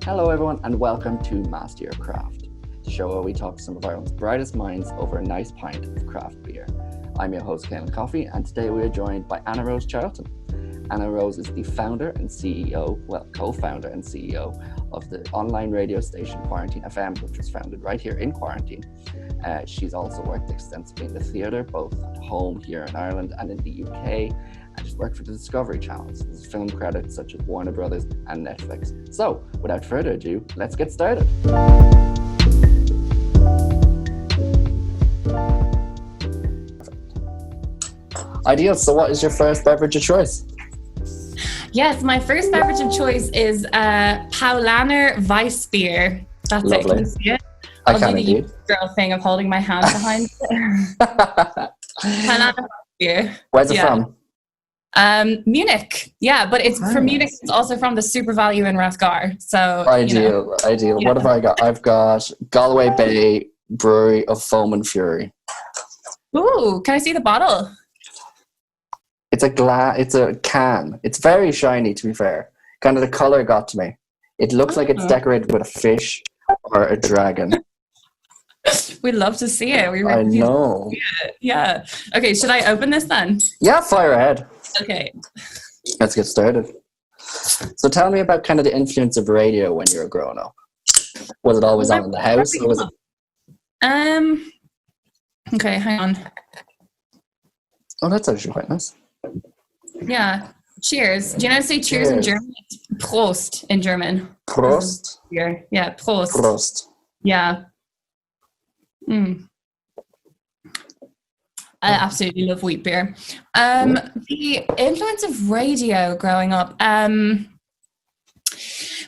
Hello everyone and welcome to Master Your Craft, the show where we talk to some of Ireland's brightest minds over a nice pint of craft beer. I'm your host Cailean Coffee, and today we are joined by Anna-Rose Charleton. Anna-Rose is the founder and CEO, co-founder and CEO of the online radio station Quarantine FM, which was founded right here in Quarantine. She's also worked extensively in the theatre, both at home here in Ireland and in the UK, and she's worked for the Discovery Channel, so there's film credits such as Warner Brothers and Netflix. So, without further ado, let's get started. Ideal. So what is your first beverage of choice? Yes, my first beverage of choice is Paulaner Weissbier. That's Lovely. it. Can you see it? I can do indeed. the girl thing of holding my hand behind it. Paulaner Weissbier. Where's it from? Munich. Yeah, but it's from Munich. It's also from the Super Value in Rathgar. So Ideal. Yeah. What have I got? I've got Galway Bay Brewery of Foam and Fury. Ooh, can I see the bottle? It's a can. It's very shiny, to be fair. Kind of the color got to me. It looks like it's decorated with a fish or a dragon. We'd love to see it. I know. Yeah. Okay, should I open this then? Yeah, fire ahead. Okay. Let's get started. So tell me about kind of the influence of radio when you were growing up. Was it always on in the house? Or was it... Okay, hang on. Oh, that's actually quite nice. Yeah. Cheers. Do you know how to say cheers in German? It's Prost in German. Prost. Beer. Yeah, Prost. Prost. Yeah. I absolutely love wheat beer. The influence of radio growing up.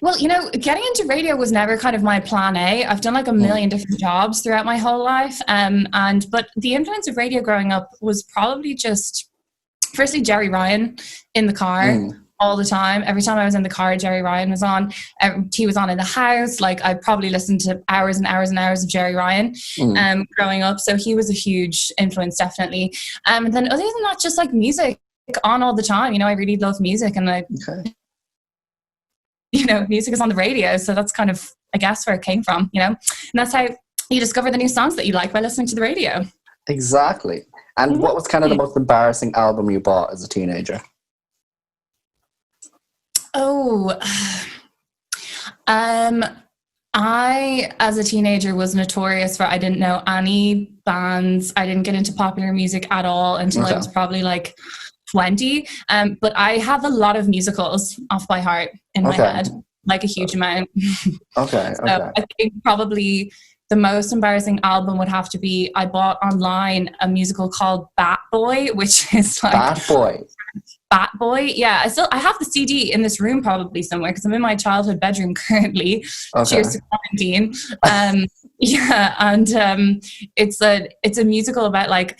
Well, getting into radio was never kind of my plan A. I've done like a million different jobs throughout my whole life. But the influence of radio growing up was probably just, firstly, Jerry Ryan in the car all the time. Every time I was in the car, Jerry Ryan was on. He was on in the house. Like, I probably listened to hours and hours and hours of Jerry Ryan growing up. So he was a huge influence, definitely. And then other than that, just like music on all the time. I really love music, and music is on the radio, so that's kind of, I guess, where it came from, and that's how you discover the new songs that you like, by listening to the radio. Exactly. And what was kind of the most embarrassing album you bought as a teenager? I, as a teenager, was notorious for I didn't know any bands. I didn't get into popular music at all until I was probably like 20. But I have a lot of musicals off by heart in my head, like a huge amount. So I think probably the most embarrassing album would have to be, I bought online a musical called Bat Boy, which is like... Bat Boy. Yeah, I have the CD in this room probably somewhere, because I'm in my childhood bedroom currently. Cheers to quarantine. It's a musical about like,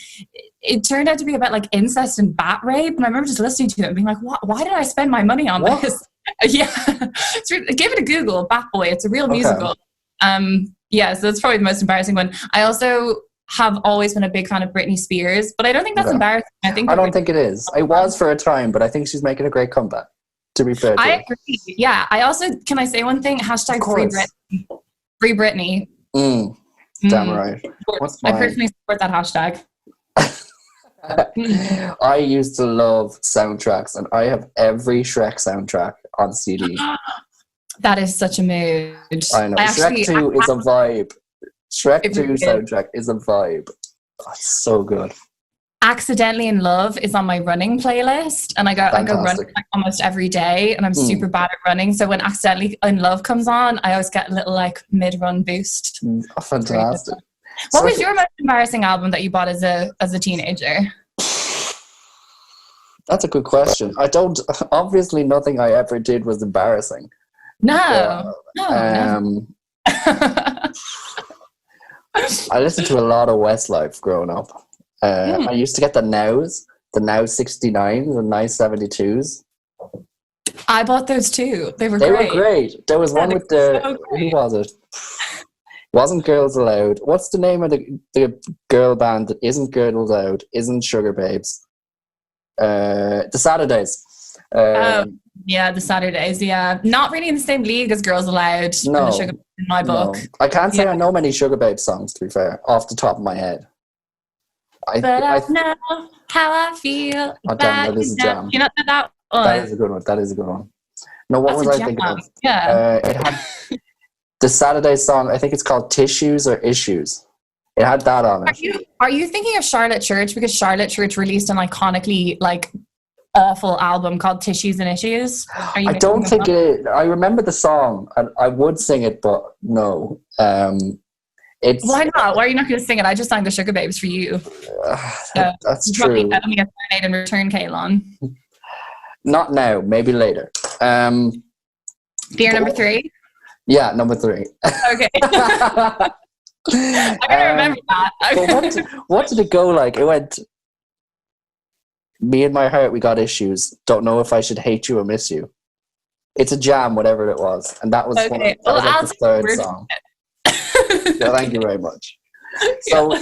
it turned out to be about like incest and bat rape, and I remember just listening to it and being like, why did I spend my money on this? Give it a Google. Bat Boy. It's a real musical. So that's probably the most embarrassing one. I also have always been a big fan of Britney Spears, but I don't think that's embarrassing. I don't think it is. I was for a time, but I think she's making a great comeback, to be fair to I agree. Yeah. I also, can I say one thing? Hashtag Free Britney. Damn right. I personally support that hashtag. I used to love soundtracks, and I have every Shrek soundtrack on CD. That is such a mood. I know. Shrek 2 is a vibe. Shrek 2 soundtrack is a vibe. Oh, it's so good. Accidentally in Love is on my running playlist, and I go running like almost every day, and I'm super bad at running. So when Accidentally in Love comes on, I always get a little like mid-run boost. Oh, fantastic. What was your most embarrassing album that you bought as a teenager? That's a good question. Obviously nothing I ever did was embarrassing. No. I listened to a lot of Westlife growing up. I used to get the Nows 69s and Nice 72s. I bought those too. They were great. There was one with who was it? Wasn't Girls Aloud. What's the name of the girl band that isn't Girls Aloud, isn't Sugar Babes? The Saturdays. Yeah, the Saturdays. Yeah, not really in the same league as Girls Aloud. No, and the Sugar Babes in my book. No. I can't say I know many Sugar Babes songs, to be fair, off the top of my head. I know how I feel. Oh, damn, that is a jam. You know that one? That is a good one. That is a good one. No, what was I thinking of? Yeah. It had the Saturday song. I think it's called Tissues or Issues. It had that on it. Are you thinking of Charlotte Church? Because Charlotte Church released an iconically awful album called Tissues and Issues. I don't think it. I remember the song, and I would sing it, but no. It's why not? Why are you not going to sing it? I just sang the Sugar Babes for you. That's true. Probably let me get serenade in return, Cailean. Not now. Maybe later. Fear number 3. Yeah, number 3. Okay. I gotta remember that. But what did it go like? It went, me and my heart, we got issues. Don't know if I should hate you or miss you. It's a jam, whatever it was. And that was, okay. The third song. So thank you very much. So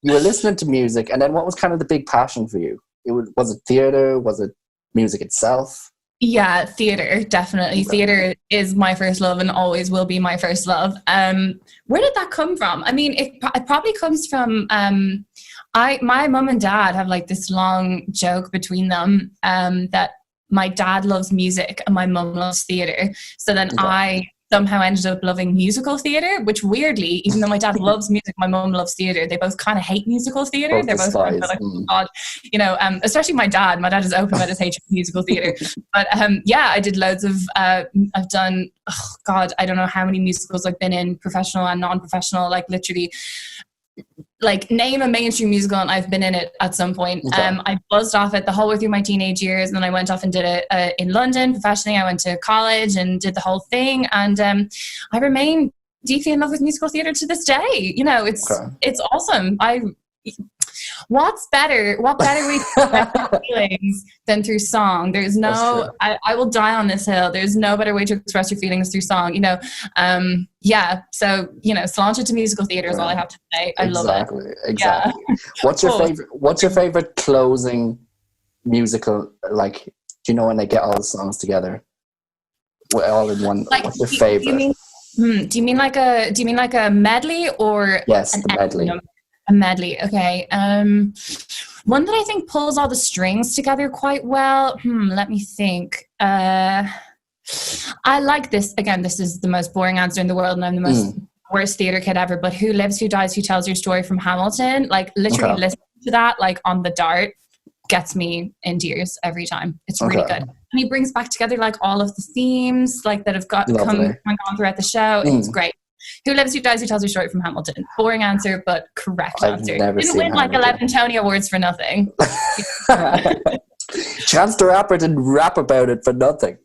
you were listening to music, and then what was kind of the big passion for you? Was it theatre? Was it music itself? Yeah, theatre, definitely. Theatre is my first love and always will be my first love. Where did that come from? I mean, it probably comes from my mum and dad have this long joke between them that my dad loves music and my mum loves theatre. So then I somehow ended up loving musical theatre, which weirdly, even though my dad loves music, my mum loves theatre. They both kind of hate musical theatre. They're both kind of God, especially my dad. My dad is open about his hatred of musical theatre. But I did loads of, I've done, I don't know how many musicals I've been in, professional and non-professional, literally. Name a mainstream musical and I've been in it at some point. I buzzed off it the whole way through my teenage years, and then I went off and did it in London professionally. I went to college and did the whole thing, and I remain deeply in love with musical theatre to this day. It's awesome. What better way to express feelings than through song? There's no, I will die on this hill. There's no better way to express your feelings through song, so, cilantro to musical theatre is all I have to say. I love it. Exactly. Yeah. What's your favorite closing musical? Do you know when they get all the songs together? All in one, what's your favorite? Do you mean like a medley or? Yes, the medley. A medley, okay. One that I think pulls all the strings together quite well. Let me think. I like this. Again, this is the most boring answer in the world, and I'm the most worst theatre kid ever. But Who Lives, Who Dies, Who Tells Your Story from Hamilton? Literally listening to that, on the dart, gets me in tears every time. It's really good. And he brings back together all of the themes that have gone throughout the show. It's great. Who Lives, Who Dies, Who Tells Your Story from Hamilton. Boring answer, but correct answer. Didn't win 11 Tony Awards for nothing. Chance the Rapper didn't rap about it for nothing.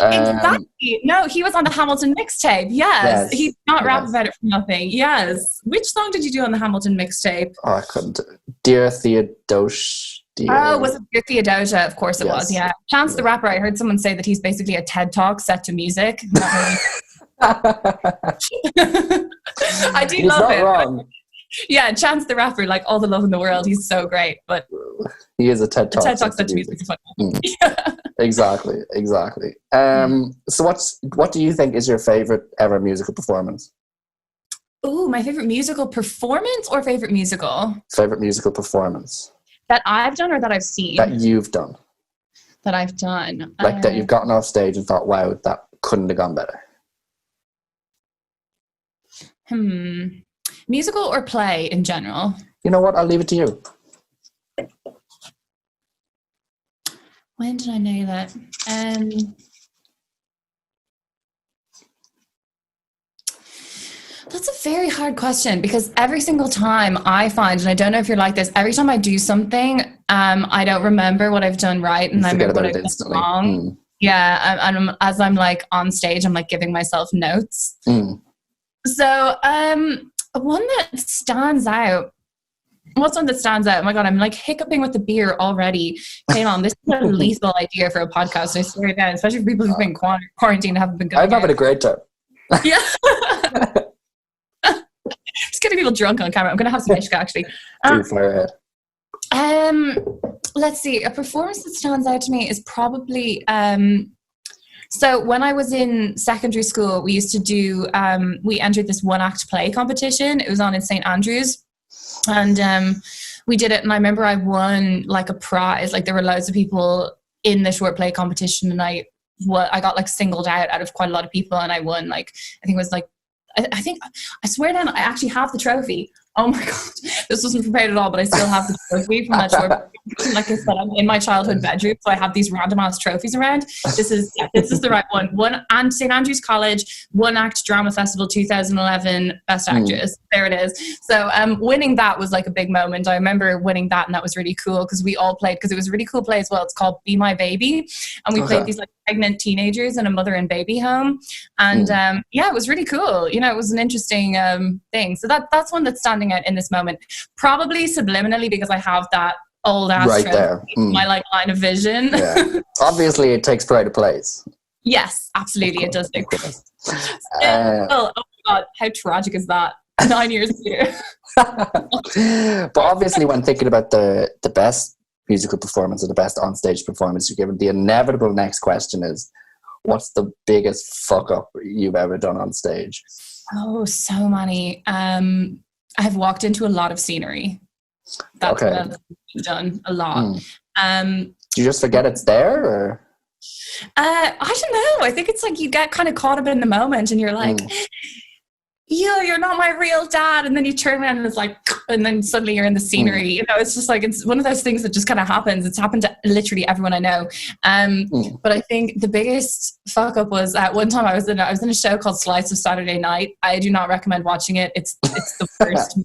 Exactly. No, he was on the Hamilton mixtape. Yes. He did not rap about it for nothing. Yes. Which song did you do on the Hamilton mixtape? Oh, I couldn't. Dear Theodosia. Was it Dear Theodosia? Of course it was, yeah. Chance the Rapper, I heard someone say that he's basically a TED Talk set to music. I do love it. Wrong. Yeah, Chance the Rapper, all the love in the world. He's so great, but he is a TED Talk. TED Talk set to music. Exactly. So what do you think is your favorite ever musical performance? Oh, my favorite musical performance or favorite musical? Favorite musical performance. That I've done or that I've seen? That you've done. That I've done. That you've gotten off stage and thought, wow, that couldn't have gone better. Musical or play in general? You know what? I'll leave it to you. When did I know that? That's a very hard question because every single time I find, and I don't know if you're like this, every time I do something, I don't remember what I've done right and I remember what I've done wrong. Yeah, and as I'm on stage, I'm giving myself notes. So, one that stands out. What's one that stands out? Oh my God, I'm hiccuping with the beer already. Cailean, this is a lethal idea for a podcast. I swear to God, especially for people who've been quarantined and haven't been going. I'm having a great time. Yeah. Just getting people drunk on camera. I'm going to have some ishka actually. let's see, a performance that stands out to me is probably so when I was in secondary school, we used to do we entered this one act play competition. It was on in St. Andrews, and we did it, and I remember I won like a prize. Like there were loads of people in the short play competition, and I got like singled out of quite a lot of people, and I won like, I think it was like, I swear down, I actually have the trophy. Oh my God, this wasn't prepared at all, but I still have the trophy from that short. Like I said, I'm in my childhood bedroom, so I have these random ass trophies around. This is the right one. And St. Andrews College, One Act Drama Festival 2011, Best Actress. There it is. So winning that was like a big moment. I remember winning that, and that was really cool because we all played, because it was a really cool play as well. It's called Be My Baby, and we played these like pregnant teenagers in a mother and baby home, and yeah, it was really cool. You know, it was an interesting thing. So that's one that's standing out in this moment, probably subliminally, because I have that old ass right there, my like line of vision. Yeah. Obviously it takes pride of place. Yes, absolutely, it does take pride. Oh my God, how tragic is that? 9 years later. But obviously when thinking about the best musical performance or the best onstage performance you're given, the inevitable next question is, what's the biggest fuck up you've ever done on stage? Oh, so many. I've walked into a lot of scenery. That's what I've done a lot. Do you just forget it's there, or? I don't know. I think it's like you get kind of caught up in the moment, and you're like, you're not my real dad. And then you turn around and it's like, and then suddenly you're in the scenery. You know, it's just like, it's one of those things that just kind of happens. It's happened to literally everyone I know. But I think the biggest fuck up was at one time I was in a show called Slice of Saturday Night. I do not recommend watching it. It's the worst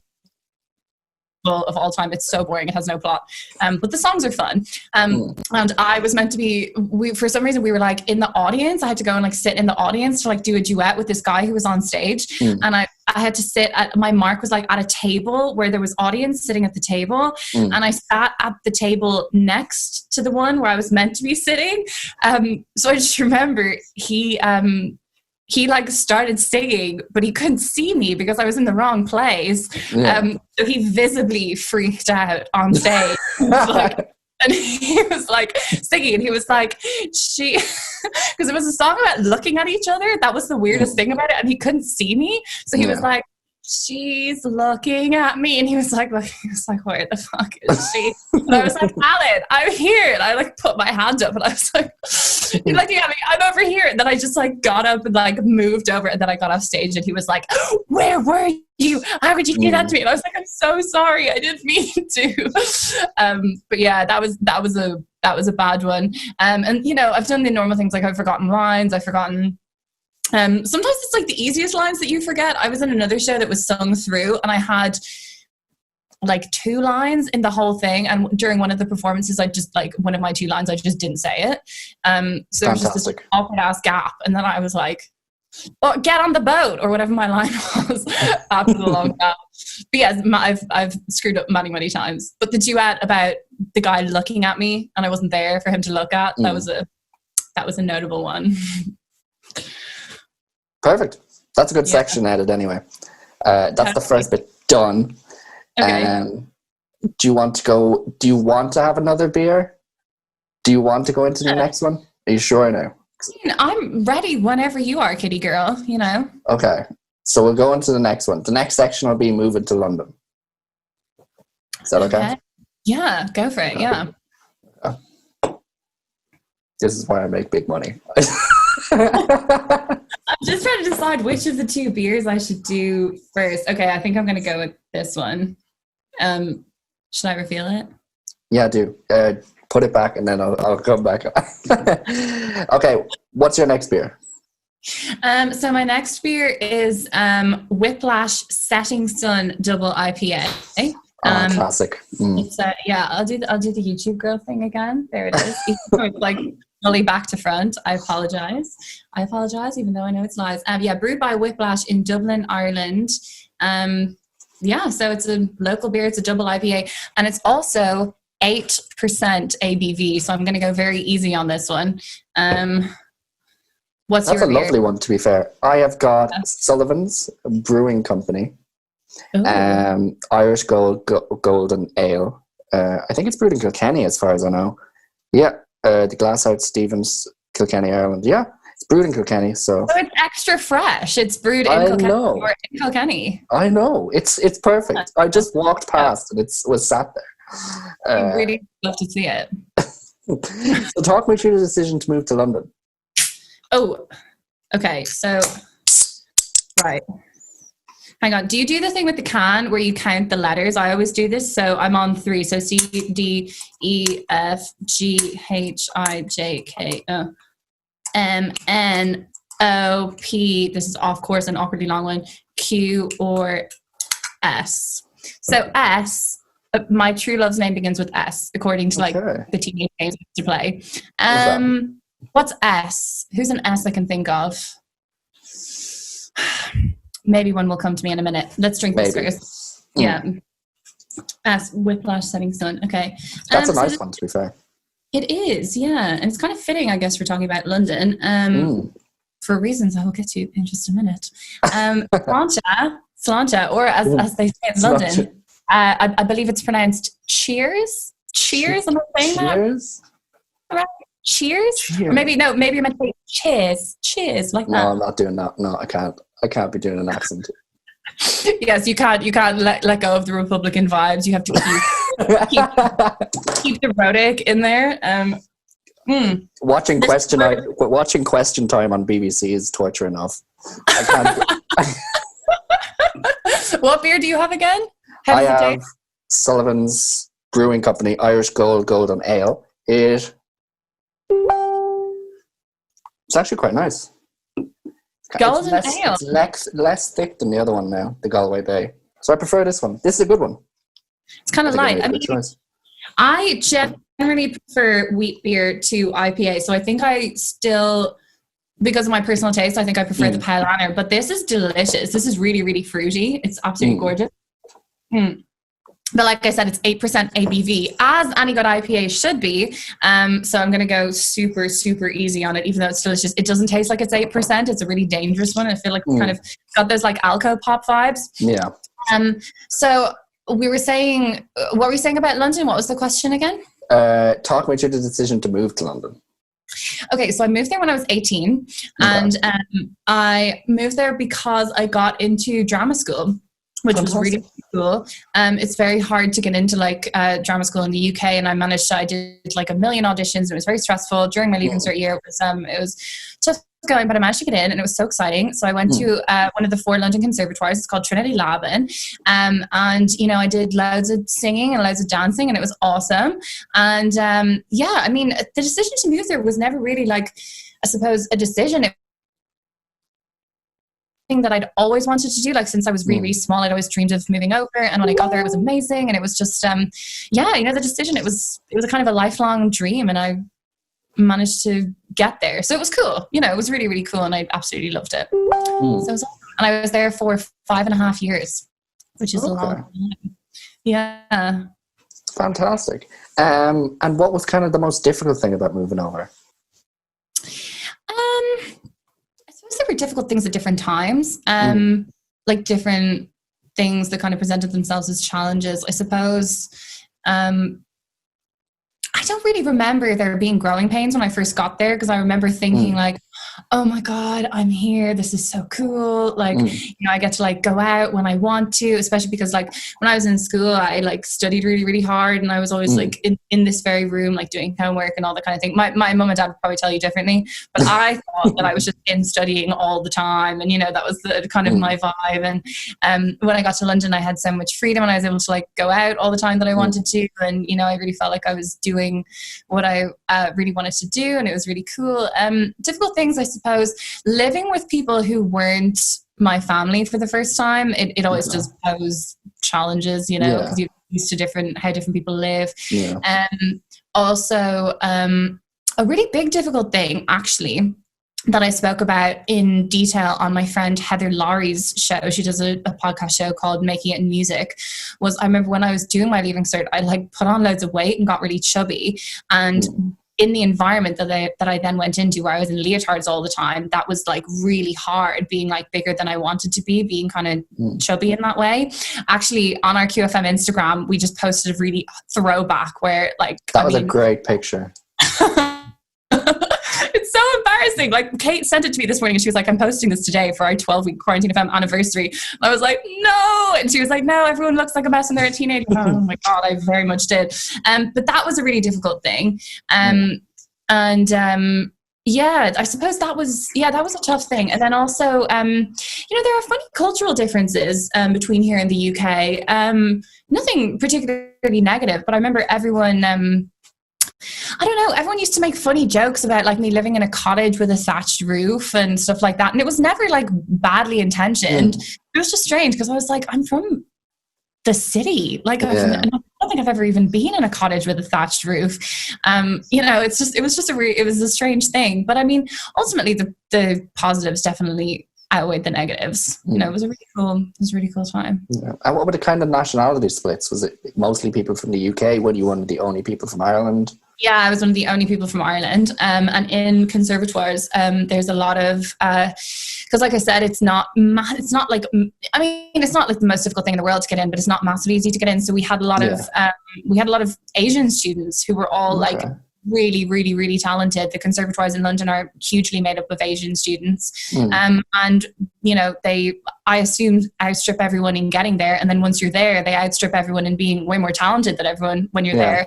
of all time. It's so boring. It has no plot. But the songs are fun. And I was meant to be, for some reason we were like in the audience. I had to go and like sit in the audience to like do a duet with this guy who was on stage. And I had to sit at, my mark was like at a table where there was audience sitting at the table. And I sat at the table next to the one where I was meant to be sitting. So I just remember he like started singing, but he couldn't see me because I was in the wrong place. So he visibly freaked out on stage. And he was like singing, and he was like, because it was a song about looking at each other. That was the weirdest thing about it. And he couldn't see me. So he was like, she's looking at me. And he was like, where the fuck is she? And I was like, Alan, I'm here. And I like put my hand up, and I was like, he's looking at me, I'm over here. And then I just like got up and like moved over, and then I got off stage, and he was like, where were you? How could you do that to me? And I was like, I'm so sorry, I didn't mean to. But yeah, that was a bad one. And you know, I've done the normal things, like I've forgotten lines, I've forgotten sometimes it's like the easiest lines that you forget. I was in another show that was sung through, and I had like 2 lines in the whole thing, and during one of the performances I just like one of my 2 lines I just didn't say it. So there was just this awkward ass gap, and then I was like, oh, get on the boat, or whatever my line was after the long gap. But yeah, I've screwed up many times. But the duet about the guy looking at me and I wasn't there for him to look at, that was a notable one. Perfect. That's a good section added anyway. That's the first bit done. Okay. Do you want to have another beer? Do you want to go into the next one? Are you sure now? I'm ready whenever you are, kitty girl, you know. Okay. So we'll go into the next one. The next section will be moving to London. Is that okay? Yeah, go for it, yeah. This is why I make big money. I'm just trying to decide which of the 2 beers I should do first. Okay, I think I'm going to go with this one. Should I reveal it? Yeah, do. Put it back and then I'll come back. Okay, what's your next beer? So my next beer is Whiplash Setting Sun Double IPA. Classic. It's I'll do the YouTube girl thing again. There it is. It's like fully back to front. I apologize, even though I know it's lies. Brewed by Whiplash in Dublin, Ireland. So it's a local beer. It's a double IPA, and it's also 8% ABV. So I'm going to go very easy on this one. That's a lovely one, to be fair. I have got Sullivan's Brewing Company, Irish Golden Ale. I think it's brewed in Kilkenny, as far as I know. Yeah, the Glasshouse Stevens, Kilkenny, Ireland. Yeah, it's brewed in Kilkenny. So it's extra fresh. It's brewed in Kilkenny. Or in Kilkenny. I know. It's perfect. I just walked past and it was sat there. I really love to see it. So talk me through the decision to move to London. Oh, okay. So, right. Hang on. Do you do the thing with the can where you count the letters? I always do this. So I'm on 3. So C, D, E, F, G, H, I, J, K, O, M, N, O, P. This is of course an awkwardly long one. Q or S. So S, my true love's name begins with S, according to like the teenage games to play. What's S? Who's an S I can think of? Maybe one will come to me in a minute. Let's drink this first. Yeah. S, Whiplash, Setting Sun. Okay. That's a nice one, to be fair. It is, yeah. And it's kind of fitting, I guess, we're talking about London. For reasons I will get to in just a minute. Sláinte, or as they say in London, I believe it's pronounced cheers. Cheers, am I saying cheers? That? Right? Cheers? Or maybe I meant to say cheers. Cheers, like that. No, I'm not doing that. No, I can't be doing an accent. Yes, you can't let go of the Republican vibes. You have to keep the rhotic in there. Watching Question Time on BBC is torture enough. I can't. What beer do you have again? I have Sullivan's Brewing Company Irish Gold Golden Ale. It's actually quite nice. Golden Ale. It's less thick than the other one now, the Galway Bay. So I prefer this one. This is a good one. It's kind of light. I generally prefer wheat beer to IPA. So I think I still, because of my personal taste, I think I prefer the Pale Ale. But this is delicious. This is really, really fruity. It's absolutely gorgeous. But like I said, it's 8% ABV, as any good IPA should be. So I'm going to go super, super easy on it, even though it's delicious. It doesn't taste like it's 8%. It's a really dangerous one. I feel like it's kind of got those like Alco pop vibes. Yeah. So we were saying, what were you saying about London? What was the question again? Talk about your decision to move to London. Okay, so I moved there when I was 18. And I moved there because I got into drama school, which was really cool. It's very hard to get into like drama school in the UK, and I did like a million auditions, and it was very stressful. During my leaving cert year, it was tough going, but I managed to get in, and it was so exciting. So I went to one of the 4 London conservatoires. It's called Trinity Laban, and I did loads of singing and loads of dancing, and it was awesome. And I mean, the decision to move there was never really like, I suppose, a decision. That I'd always wanted to do, like since I was really, really small. I'd always dreamed of moving over, and when I got there it was amazing, and it was just the decision, it was a kind of a lifelong dream, and I managed to get there, so it was cool. It was really, really cool, and I absolutely loved it. So it was awesome. And I was there for 5.5 years, which is a long time. Yeah, fantastic. And what was kind of the most difficult thing about moving over? There were difficult things at different times, like different things that kind of presented themselves as challenges. I suppose I don't really remember there being growing pains when I first got there, because I remember thinking like, oh my God, I'm here. This is so cool. Like, I get to like go out when I want to, especially because like when I was in school, I like studied really, really hard, and I was always like in this very room, like doing homework and all that kind of thing. My mum and dad would probably tell you differently, but I thought that I was just in studying all the time. And, that was the kind of my vibe. And when I got to London, I had so much freedom, and I was able to like go out all the time that I wanted to. And, I really felt like I was doing what I really wanted to do, and it was really cool. Difficult things, I suppose, living with people who weren't my family for the first time, it always does pose challenges, because you're used to how different people live. Also, a really big difficult thing actually that I spoke about in detail on my friend Heather Laurie's show. She does a podcast show called Making It in Music. Was I remember when I was doing my leaving cert, I like put on loads of weight and got really chubby. And in the environment that I then went into, where I was in leotards all the time, that was like really hard, being like bigger than I wanted to be, being kind of chubby in that way. Actually, on our QFM Instagram, we just posted a really throwback where like that was a great picture. It's so embarrassing. Like Kate sent it to me this morning and she was like, I'm posting this today for our 12-week Quarantine FM anniversary. And I was like, no. And she was like, no, everyone looks like a mess when they're a teenager. Oh my God, I very much did. But that was a really difficult thing. Yeah, I suppose that was a tough thing. And then also, there are funny cultural differences between here and the UK. Nothing particularly negative, but I remember everyone, I don't know, everyone used to make funny jokes about like me living in a cottage with a thatched roof and stuff like that. And it was never like badly intentioned. It was just strange because I was like, I'm from the city. Like I don't think I've ever even been in a cottage with a thatched roof. It was a strange thing. But I mean, ultimately the positives definitely outweighed the negatives. It was a really cool time. Yeah. And what were the kind of nationality splits? Was it mostly people from the UK? Were you one of the only people from Ireland? Yeah, I was one of the only people from Ireland. And in conservatoires, there's a lot of, because like I said, it's not like the most difficult thing in the world to get in, but it's not massively easy to get in. So we had a lot of Asian students who were all like really, really, really talented. The conservatoires in London are hugely made up of Asian students. And, I assume outstrip everyone in getting there. And then once you're there, they outstrip everyone in being way more talented than everyone when you're there.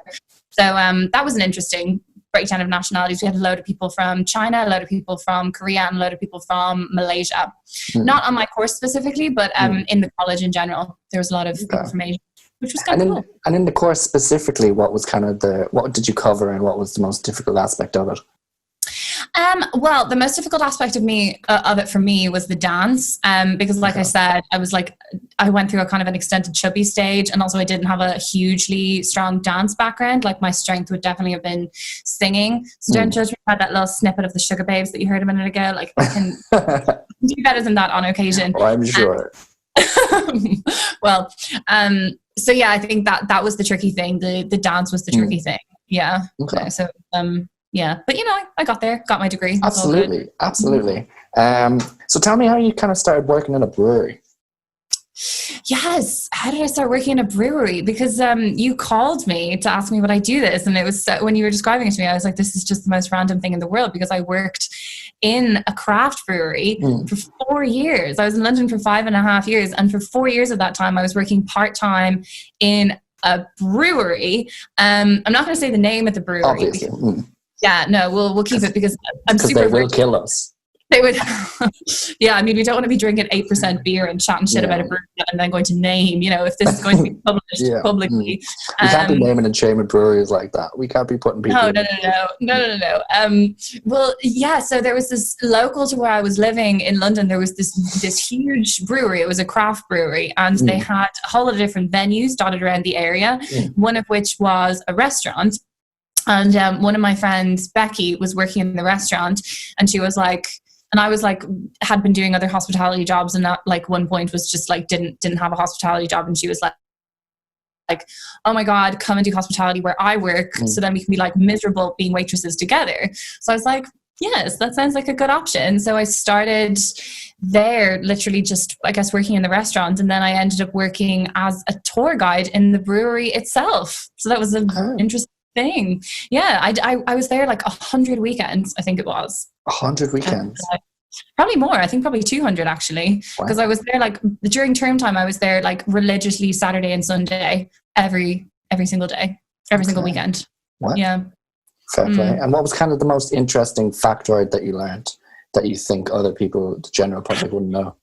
So that was an interesting breakdown of nationalities. We had a load of people from China, a load of people from Korea, and a load of people from Malaysia. Not on my course specifically, but in the college in general, there was a lot of people from Asia, which was kind of cool. And in the course specifically, what did you cover and what was the most difficult aspect of it? Well, the most difficult aspect of it for me was the dance, because like I said, I went through a kind of an extended chubby stage, and also I didn't have a hugely strong dance background. Like my strength would definitely have been singing. So don't judge me by that little snippet of the Sugar Babes that you heard a minute ago. Like I can do better than that on occasion. Oh, I'm sure. Well, so yeah, I think that was the tricky thing. The dance was the tricky thing. Yeah. Okay. So yeah, but I got there, got my degree. Absolutely. So tell me how you kind of started working in a brewery. Yes. How did I start working in a brewery? Because you called me to ask me would I do this, and it was when you were describing it to me, I was like, this is just the most random thing in the world, because I worked in a craft brewery for 4 years. I was in London for 5.5 years, and for 4 years of that time, I was working part-time in a brewery. I'm not going to say the name of the brewery. Obviously. Yeah, no, we'll keep it because I'm super. They will kill us. They would. Yeah, I mean, we don't want to be drinking 8% beer and chatting shit about a brewery and then going to name, if this is going to be published publicly. We can't be naming and shaming breweries like that. We can't be putting people. No. Well, yeah. So there was this local to where I was living in London. There was this huge brewery. It was a craft brewery, and they had a whole lot of different venues dotted around the area. One of which was a restaurant. And one of my friends, Becky, was working in the restaurant, and she was like, and I was like, had been doing other hospitality jobs, and at like one point was just like, didn't have a hospitality job. And she was like, oh my God, come and do hospitality where I work. So then we can be like miserable being waitresses together. So I was like, yes, that sounds like a good option. So I started there, literally just, I guess, working in the restaurant. And then I ended up working as a tour guide in the brewery itself. So that was an interesting thing. Yeah, I was there like 100 weekends, I think it was. 100 weekends? Probably more. I think probably 200 actually. Because I was there like during term time, I was there like religiously Saturday and Sunday, every single day, every single weekend. What? Yeah. Fair play. And what was kind of the most interesting factoid that you learned that you think other people, the general public, wouldn't know?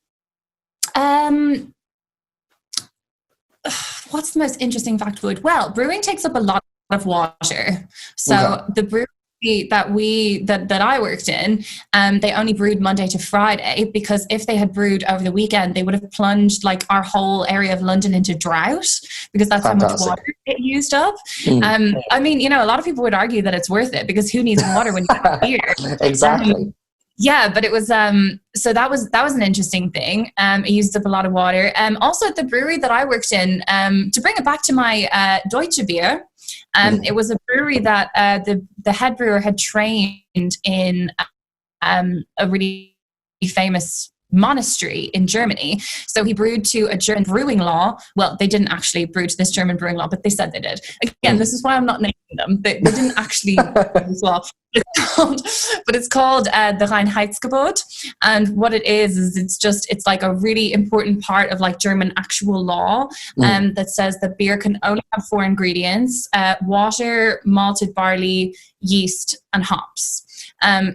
What's the most interesting factoid? Well, brewing takes up a lot of water. So the brewery that I worked in, they only brewed Monday to Friday, because if they had brewed over the weekend, they would have plunged like our whole area of London into drought, because that's how much water it used up. I mean, a lot of people would argue that it's worth it, because who needs water when you have beer? Exactly. Yeah, but it was so that was an interesting thing. It used up a lot of water. Also at the brewery that I worked in, to bring it back to my Deutsche Beer, it was a brewery that the head brewer had trained in a really famous monastery in Germany. So he brewed to a German brewing law. Well, they didn't actually brew to this German brewing law, but they said they did. Again, this is why I'm not naming them. They didn't actually brew this law. It's called the Reinheitsgebot. And what it is it's like a really important part of like German actual law that says that beer can only have 4 ingredients: water, malted barley, yeast, and hops.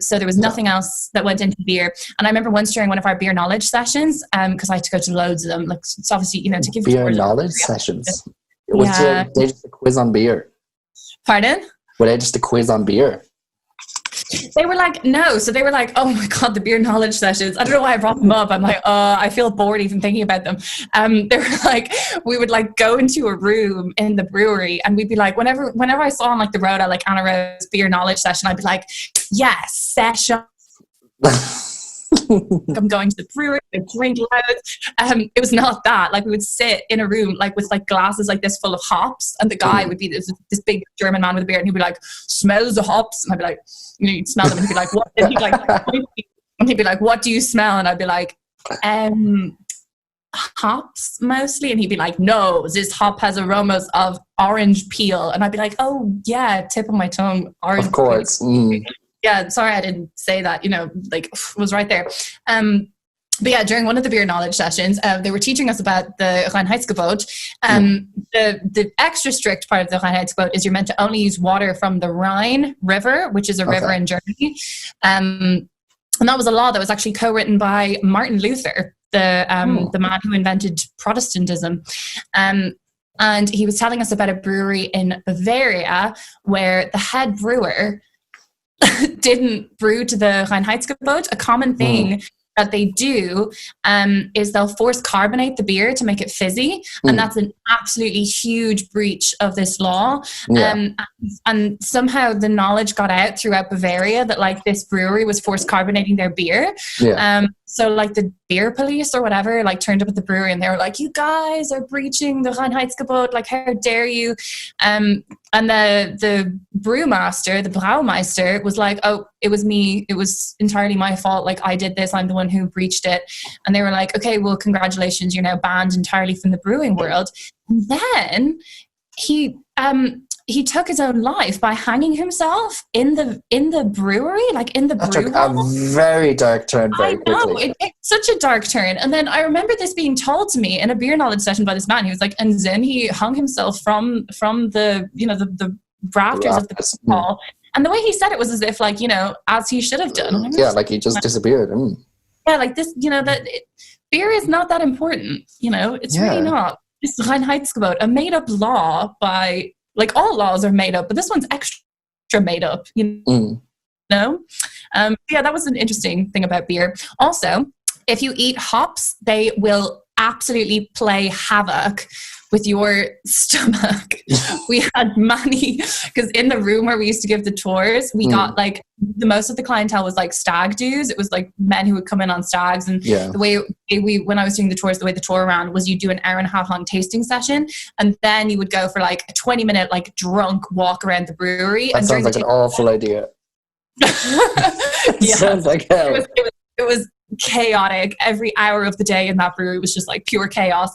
So there was nothing else that went into beer. And I remember once during one of our beer knowledge sessions, because I had to go to loads of them, like it's obviously, to give beer knowledge sessions. Yeah. They just a quiz on beer. Pardon? Were they just a quiz on beer? They were like, no. So they were like, oh my God, the beer knowledge sessions. I don't know why I brought them up. I'm like, I feel bored even thinking about them. They were like, we would like go into a room in the brewery and we'd be like, whenever I saw on like the road at like Anna-Rose beer knowledge session, I'd be like, yes, session. I'm going to the brewery, I drink loads. It was not that. Like we would sit in a room like with like glasses like this full of hops, and the guy would be this big German man with a beard, and he'd be like, smells the hops, and I'd be like, you'd smell them, and he'd be like, what? And he'd be like, what do you smell? And I'd be like, hops mostly. And he'd be like, no, this hop has aromas of orange peel. And I'd be like, oh yeah, tip of my tongue, orange. Of course. Yeah, sorry I didn't say that, like was right there. But yeah, during one of the beer knowledge sessions, they were teaching us about the Reinheitsgebot. The extra strict part of the Reinheitsgebot is you're meant to only use water from the Rhine River, which is a river in Germany. And that was a law that was actually co-written by Martin Luther, the man who invented Protestantism. And he was telling us about a brewery in Bavaria where the head brewer didn't brew to the Reinheitsgebot. A common thing that they do is they'll force carbonate the beer to make it fizzy, and that's an absolutely huge breach of this law. And somehow the knowledge got out throughout Bavaria that like this brewery was force carbonating their beer. So like the beer police or whatever like turned up at the brewery and they were like, you guys are breaching the Reinheitsgebot, like how dare you? And the brewmaster, the Braumeister, was like, oh, it was me. It was entirely my fault. Like I did this. I'm the one who breached it. And they were like, okay, well, congratulations. You're now banned entirely from the brewing world. And then he took his own life by hanging himself in the brewery, like in the brew took a very dark turn very quickly. It's such a dark turn. And then I remember this being told to me in a beer knowledge session by this man. He was like, and then he hung himself from the the rafters of the hall. And the way he said it was as if like, as he should have done. Like he just disappeared. Yeah, like this, beer is not that important. It's really not. It's Reinheitsgebot, a made up law by, like all laws are made up, but this one's extra made up, Yeah, that was an interesting thing about beer. Also, if you eat hops, they will absolutely play havoc with your stomach. We had many, because in the room where we used to give the tours, we got like the most of the clientele was like stag dudes. It was like men who would come in on stags, and the way when I was doing the tours, the way the tour around was you do an hour and a half long tasting session, and then you would go for like a 20-minute like drunk walk around the brewery. That sounds like an awful idea. Sounds like hell. It was chaotic. Every hour of the day in that brewery was just like pure chaos.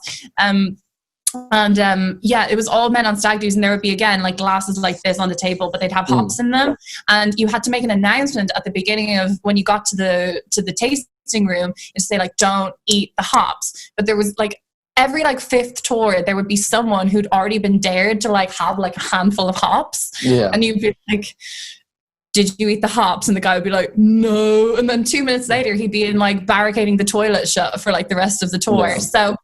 It was all men on stag do's, and there would be again like glasses like this on the table, but they'd have hops in them, and you had to make an announcement at the beginning of when you got to the tasting room and say like, don't eat the hops. But there was like every like fifth tour there would be someone who'd already been dared to like have like a handful of hops, and you'd be like, did you eat the hops? And the guy would be like, no. And then 2 minutes later he'd be in like barricading the toilet shut for like the rest of the tour. So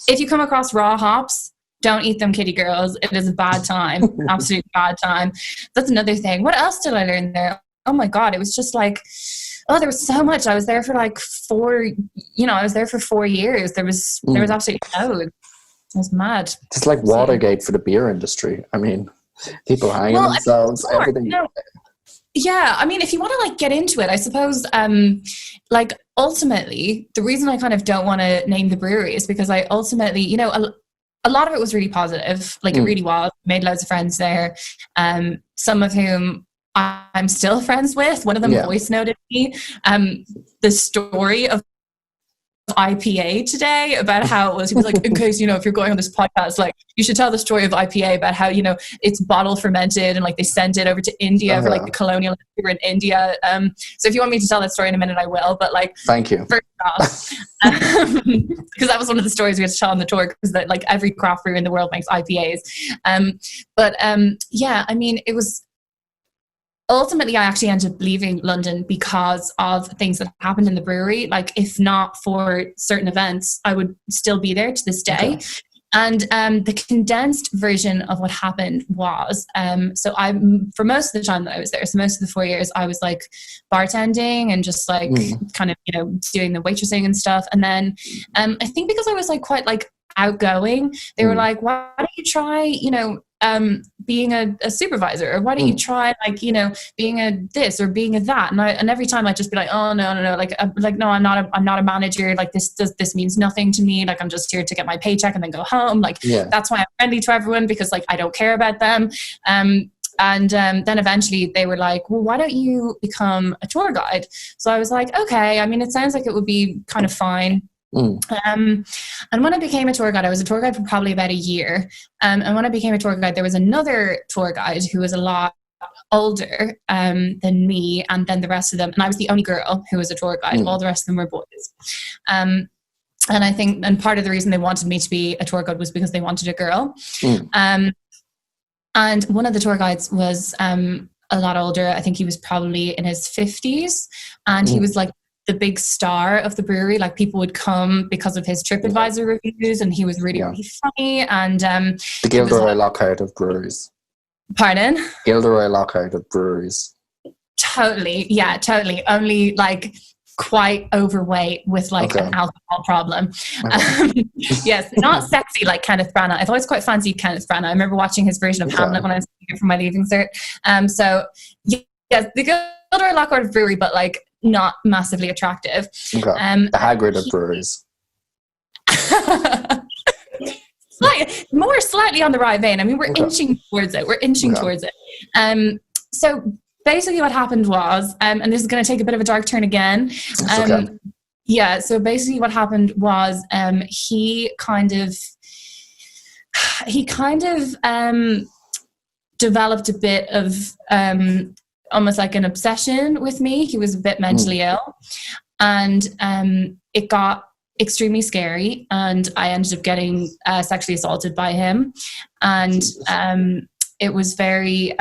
if you come across raw hops, don't eat them, kitty girls. It is a bad time. Absolute bad time. That's another thing. What else did I learn there? Oh my God. It was just like, there was so much. I was there for like 4 years. There was absolutely loads. It was mad. It's like Watergate for the beer industry. I mean, people hanging themselves, everything. Yeah, I mean, if you want to like get into it, I suppose, like ultimately, the reason I kind of don't want to name the brewery is because I ultimately, you know, a lot of it was really positive. Like it really was. Made loads of friends there. Some of whom I'm still friends with. One of them voice noted me the story of IPA today, about how it was. He was like, in case, you know, if you're going on this podcast, like you should tell the story of IPA, about how, you know, it's bottle fermented and like they sent it over to India for like the colonial we were in India. So if you want me to tell that story in a minute, I will, but like, thank you. First off, because that was one of the stories we had to tell on the tour, because that like every craft brewer in the world makes IPAs. Yeah, I mean, it was ultimately, I actually ended up leaving London because of things that happened in the brewery. Like, if not for certain events, I would still be there to this day. Okay. And the condensed version of what happened was, so for most of the time that I was there, so most of the 4 years, I was like bartending and just like kind of, you know, doing the waitressing and stuff. And then I think because I was like quite like outgoing, they were like, why don't you try, you know, being a supervisor, or why don't you try like, you know, being a this or being a that, and every time I'd just be like, oh no, like no, I'm not a manager, like this means nothing to me, like I'm just here to get my paycheck and then go home, like that's why I'm friendly to everyone, because like I don't care about them. And then eventually they were like, well, why don't you become a tour guide? So I was like, okay, I mean, it sounds like it would be kind of fine. And when I became a tour guide, I was a tour guide for probably about a year. And when I became a tour guide, there was another tour guide who was a lot older than me, and then the rest of them. And I was the only girl who was a tour guide. All the rest of them were boys. And I think, and part of the reason they wanted me to be a tour guide was because they wanted a girl. And one of the tour guides was a lot older. I think he was probably in his 50s, and he was like the big star of the brewery. Like people would come because of his TripAdvisor reviews, and he was really, really funny. And the Gilderoy Lockhart of breweries. Pardon? Gilderoy Lockhart of breweries. Totally. Yeah, totally. Only like quite overweight with like an alcohol problem. Yes, not sexy like Kenneth Branagh. I've always quite fancied Kenneth Branagh. I remember watching his version of Hamlet when I was for my leaving cert. So yes, the Gilderoy Lockhart of brewery, but like not massively attractive. The Hagrid of breweries. Slightly on the right vein. I mean, we're inching towards it. So basically what happened was, and this is going to take a bit of a dark turn again. Yeah, so basically what happened was he kind of developed a bit of almost like an obsession with me. He was a bit mentally ill, and it got extremely scary, and I ended up getting sexually assaulted by him. And it was very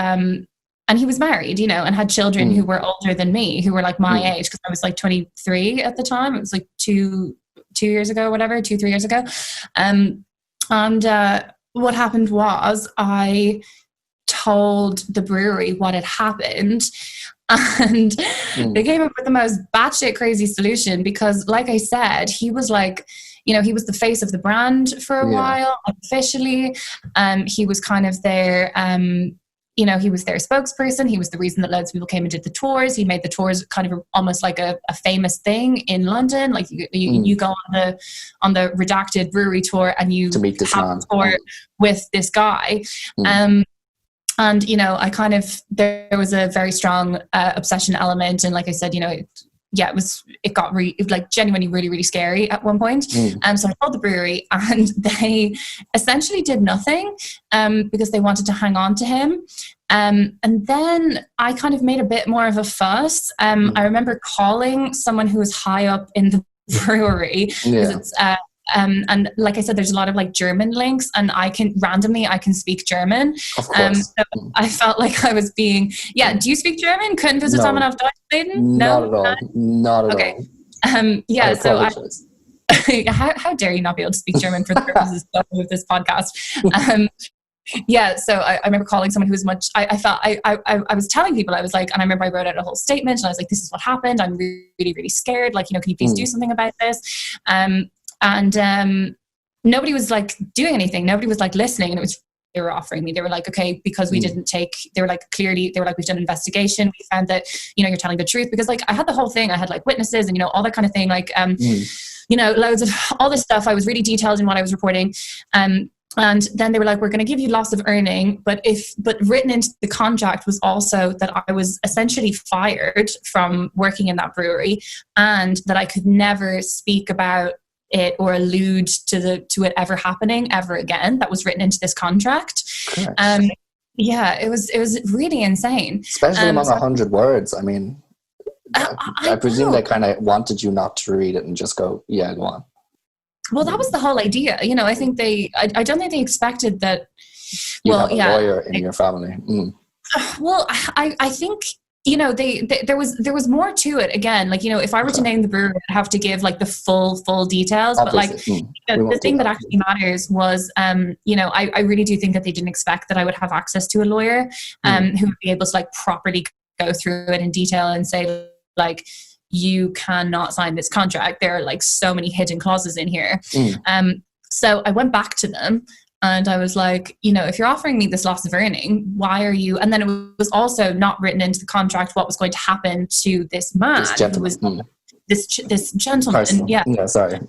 and he was married, you know, and had children who were older than me, who were like my age, because I was like 23 at the time. It was like 3 years ago. And what happened was I told the brewery what had happened, and they came up with the most batshit crazy solution, because like I said, he was like, you know, he was the face of the brand for a while, officially. He was kind of their you know, he was their spokesperson. He was the reason that loads of people came and did the tours. He made the tours kind of almost like a famous thing in London. Like you go on the redacted brewery tour, and you to meet this have man. a tour with this guy. And, you know, there was a very strong obsession element. And like I said, you know, it got like genuinely really, really scary at one point. So I told the brewery, and they essentially did nothing because they wanted to hang on to him. And then I kind of made a bit more of a fuss. I remember calling someone who was high up in the brewery, because it's and like I said, there's a lot of like German links, and I can speak German. Of course. So I felt like I was being, do you speak German? Können wir zusammen auf Deutsch reden? No? Not at all. Yeah, so how dare you not be able to speak German for the purposes of this podcast? So I remember calling someone who was much, I was telling people, I was like, and I remember I wrote out a whole statement, and I was like, this is what happened. I'm really, really scared. Like, you know, can you please do something about this? And nobody was like doing anything. Nobody was like listening. And it was they were offering me. They were like, okay, because we didn't take, they were like, clearly, they were like, we've done an investigation. We found that, you know, you're telling the truth. Because like, I had the whole thing. I had like witnesses and, you know, all that kind of thing. Like, you know, loads of all this stuff. I was really detailed in what I was reporting. And then they were like, we're going to give you loss of earning, but written into the contract was also that I was essentially fired from working in that brewery, and that I could never speak about it or allude to it ever happening ever again. That was written into this contract. Yeah, it was really insane. Especially among 100 words. I mean, I presume they kind of wanted you not to read it and just go, yeah, go on. Well, that was the whole idea. You know, I think I don't think they expected that. You have a lawyer in your family. Well, I think, you know, there was more to it. Again, like, you know, if I were to name the brewery, I'd have to give like the full details. Obviously. But like, you know, the thing that actually matters was, you know, I really do think that they didn't expect that I would have access to a lawyer who would be able to like properly go through it in detail and say like, you cannot sign this contract. There are like so many hidden clauses in here. So I went back to them and I was like, you know, if you're offering me this loss of earning, why are you? And then it was also not written into the contract what was going to happen to this man. This gentleman. Who was this gentleman. Person. Yeah. Sorry.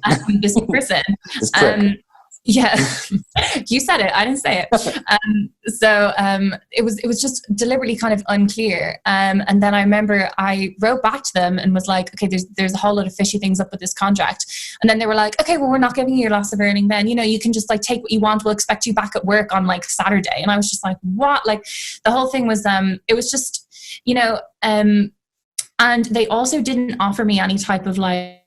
This person. This prick. Yeah, you said it. I didn't say it. So it was just deliberately kind of unclear. And then I remember I wrote back to them and was like, okay, there's a whole lot of fishy things up with this contract. And then they were like, okay, well, we're not giving you your loss of earning then. You know, you can just like take what you want. We'll expect you back at work on like Saturday. And I was just like, what? Like the whole thing was, it was just, you know, and they also didn't offer me any type of like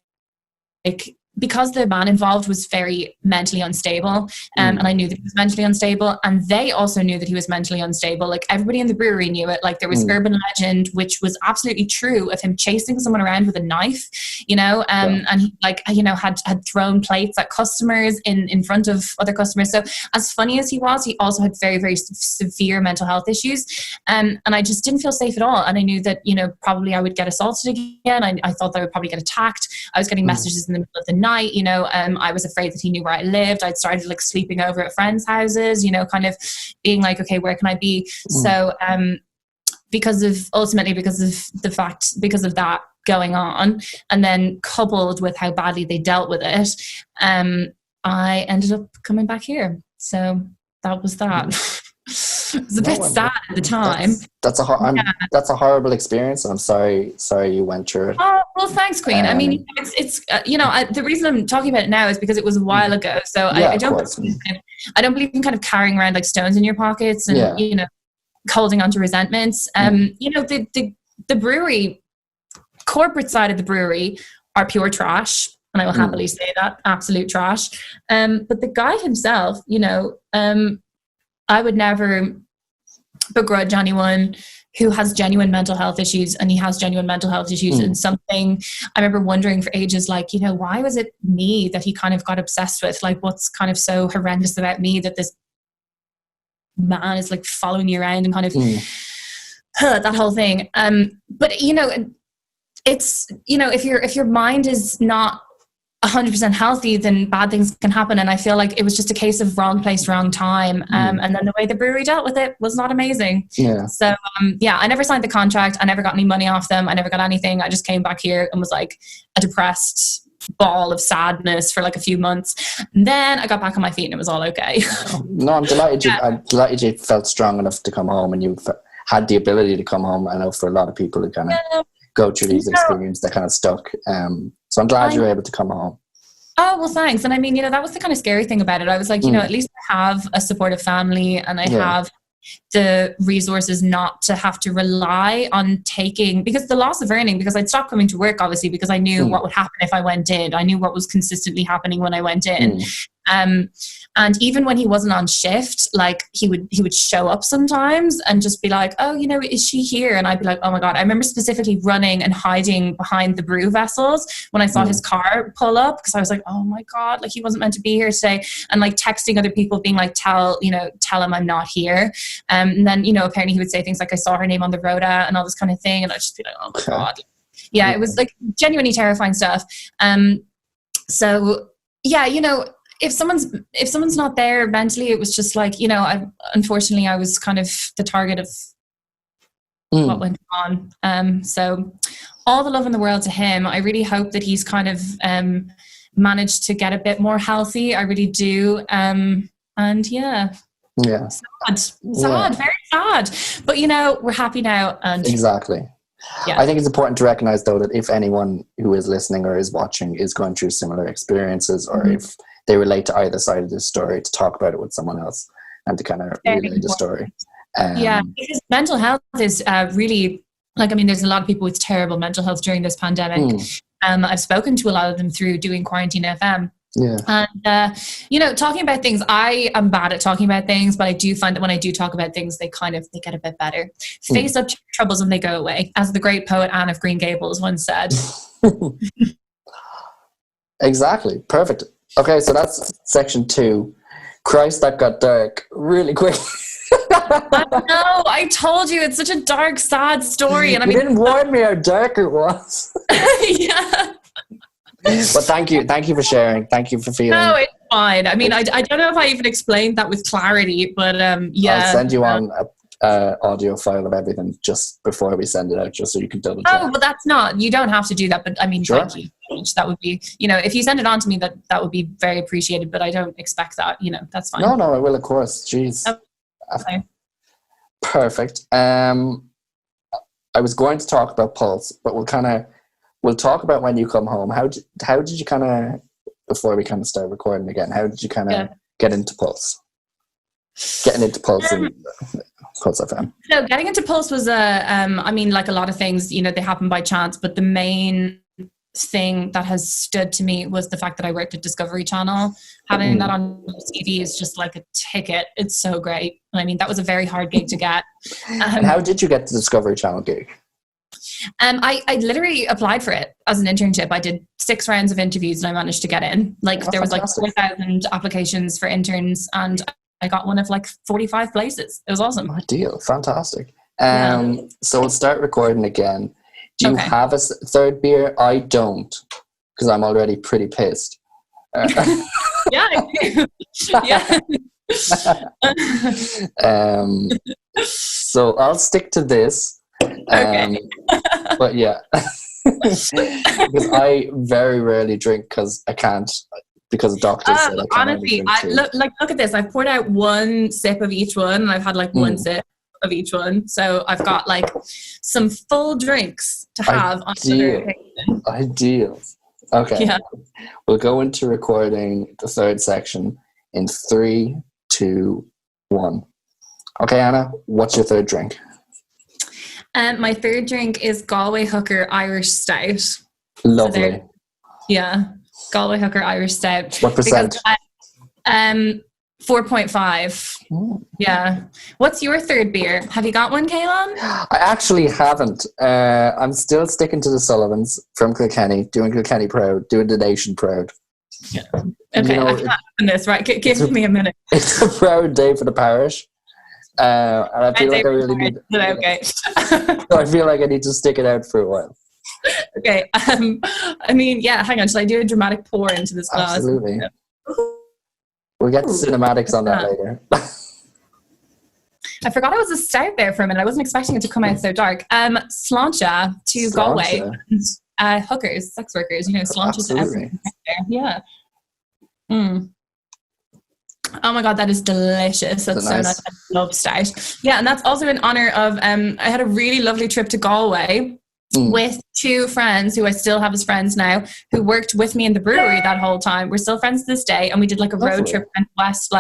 because the man involved was very mentally unstable, and I knew that he was mentally unstable, and they also knew that he was mentally unstable. Like everybody in the brewery knew it. Like there was urban legend, which was absolutely true, of him chasing someone around with a knife, you know, and he, like, you know, had thrown plates at customers in front of other customers. So as funny as he was, he also had very, very severe mental health issues. And I just didn't feel safe at all. And I knew that, you know, probably I would get assaulted again. I thought that I would probably get attacked. I was getting messages in the middle of the night, you know, I was afraid that he knew where I lived. I'd started like sleeping over at friends' houses, you know, kind of being like, okay, where can I be? So because of that going on, and then coupled with how badly they dealt with it, I ended up coming back here. So that was that. It was a bit sad at the time. That's a horrible experience, and I'm sorry you went through it. Oh well, thanks, Queen. I mean, it's you know, the reason I'm talking about it now is because it was a while ago. So I don't believe in kind of carrying around like stones in your pockets and you know, holding onto resentments. You know, the brewery, corporate side of the brewery are pure trash, and I will happily say that, absolute trash. But the guy himself, you know, I would never begrudge anyone who has genuine mental health issues, and he has genuine mental health issues. And something I remember wondering for ages, like, you know, why was it me that he kind of got obsessed with? Like, what's kind of so horrendous about me that this man is like following you around and kind of that whole thing. But you know, it's, you know, if your mind is not 100% healthy, then bad things can happen. And I feel like it was just a case of wrong place, wrong time. And then the way the brewery dealt with it was not amazing. Yeah. So, I never signed the contract. I never got any money off them. I never got anything. I just came back here and was like a depressed ball of sadness for like a few months. And then I got back on my feet and it was all okay. No, I'm delighted. I'm delighted you felt strong enough to come home and you had the ability to come home. I know for a lot of people who kind of go through these experiences, they're kind of stuck. So I'm glad you were able to come home. Oh, well, thanks. And I mean, you know, that was the kind of scary thing about it. I was like, you know, at least I have a supportive family and I have the resources not to have to rely on taking, because the loss of earning, because I'd stopped coming to work, obviously, because I knew what would happen if I went in. I knew what was consistently happening when I went in. And even when he wasn't on shift, like he would show up sometimes and just be like, oh, you know, is she here? And I'd be like, oh my God. I remember specifically running and hiding behind the brew vessels when I saw his car pull up, because I was like, oh my God, like he wasn't meant to be here today. And like texting other people being like, tell him I'm not here. And then, you know, apparently he would say things like, I saw her name on the rota and all this kind of thing. And I'd just be like, oh my God. Yeah, it was like genuinely terrifying stuff. So yeah, you know, if someone's not there mentally, it was just like, unfortunately I was kind of the target of what went on. So all the love in the world to him. I really hope that he's kind of managed to get a bit more healthy. I really do. And yeah. Sad, very sad. But we're happy now. And exactly. Yeah. I think it's important to recognize, though, that if anyone who is listening or is watching is going through similar experiences, or if they relate to either side of this story, to talk about it with someone else and to kind of relay the story. Because mental health is really, there's a lot of people with terrible mental health during this pandemic. I've spoken to a lot of them through doing Quarantine FM. Yeah. And, talking about things, I am bad at talking about things, but I do find that when I do talk about things, they get a bit better. Face up to your troubles and they go away, as the great poet Anne of Green Gables once said. Exactly. Perfect. Okay, so that's section 2. Christ, that got dark really quick. I know. I told you it's such a dark, sad story, and you didn't warn me how dark it was. Yeah. But thank you for sharing. Thank you for feeling. No, it's fine. I don't know if I even explained that with clarity, but yeah. I'll send you on a audio file of everything just before we send it out, just so you can double check. Oh, well, that's not. You don't have to do that, but sure. Thank you. That would be, if you send it on to me, that would be very appreciated. But I don't expect that. That's fine. No, I will, of course. Jeez. Okay. Perfect. I was going to talk about Pulse, but we'll talk about when you come home. How did you kind of, before we kind of start recording again, how did you kind of get into Pulse? Getting into Pulse and Pulse FM. So getting into Pulse was like a lot of things, they happen by chance, but the main thing that has stood to me was the fact that I worked at Discovery Channel. Having that on TV is just like a ticket. It's so great. That was a very hard gig to get. And how did you get the Discovery Channel gig? I literally applied for it as an internship. I did 6 rounds of interviews and I managed to get in. There was 4,000 applications for interns and I got one of 45 places. It was awesome. Ideal. Fantastic. So we'll start recording again. Do you have a third beer? I don't, because I'm already pretty pissed. Yeah, I do. Yeah. So I'll stick to this. Okay. But yeah, because I very rarely drink because I can't, because doctors said I can't. Honestly, look at this. I've poured out 1 sip of each one, and I've had 1 sip of each one, so I've got some full drinks to have. Ideal. Okay. Yeah. We'll go into recording the third section in 3, 2, 1. Okay, Anna, what's your third drink? My third drink is Galway Hooker Irish Stout. Lovely. Galway Hooker Irish Stout. What percent? 4.5. Yeah. What's your third beer? Have you got one, Cailean? I actually haven't. I'm still sticking to the Sullivans from Kilkenny, doing Kilkenny proud, doing the nation proud. Yeah. Okay, I can't open this, right? Give me a minute. It's a proud day for the parish. And I feel like I really need. Okay. I feel like I need to stick it out for a while. Okay. Hang on. Should I do a dramatic pour into this glass? Absolutely. We'll get the cinematics on that later. I forgot it was a stout there for a minute. I wasn't expecting it to come out so dark. Sláinte to Galway. Hookers, sex workers. Sláinte to everyone there. Yeah. Oh my God, that is delicious. That's so nice. I love stout. Yeah, and that's also in honor of, I had a really lovely trip to Galway with 2 friends who I still have as friends now, who worked with me in the brewery that whole time. We're still friends to this day. And we did a road trip west,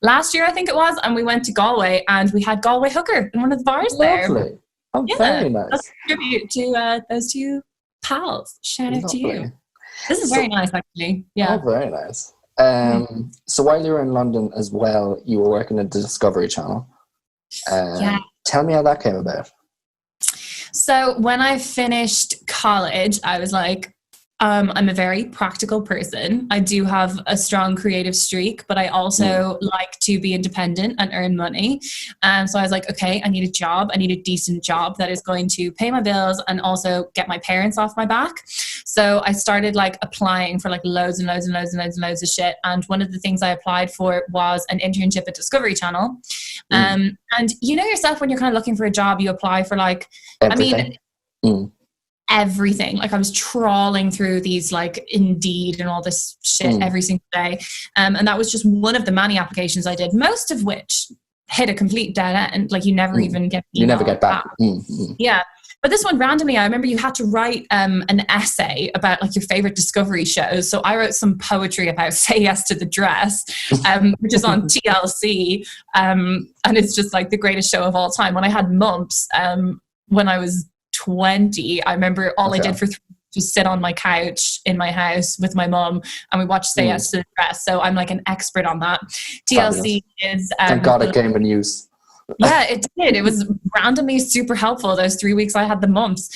last year, I think it was. And we went to Galway and we had Galway Hooker in one of the bars there. Lovely. Oh, very nice. That's a tribute to those 2 pals. Shout out to you. This is very nice, actually. Yeah. Oh, very nice. So while you were in London as well, you were working at the Discovery Channel. Tell me how that came about. So when I finished college, I was like, I'm a very practical person. I do have a strong creative streak, but I also like to be independent and earn money. So I was like, okay, I need a job. I need a decent job that is going to pay my bills and also get my parents off my back. So I started like applying for like loads and loads and loads and loads and loads of shit. And one of the things I applied for was an internship at Discovery Channel. And you know yourself, when you're kind of looking for a job, you apply for like, Everything. Everything. Like I was trawling through these like Indeed and all this shit every single day. And that was just one of the many applications I did, most of which hit a complete dead end. Like you never even get you never get back. Yeah. But this one randomly, I remember you had to write an essay about like your favorite Discovery shows. So I wrote some poetry about Say Yes to the Dress, which is on TLC. And it's just like the greatest show of all time. When I had mumps, when I was 20, I remember all I did for 3 weeks was sit on my couch in my house with my mum and we watched Say Yes to the Dress. So I'm like an expert on that. TLC is thank God it came in use. Yeah, it did. It was randomly super helpful those 3 weeks I had the mumps.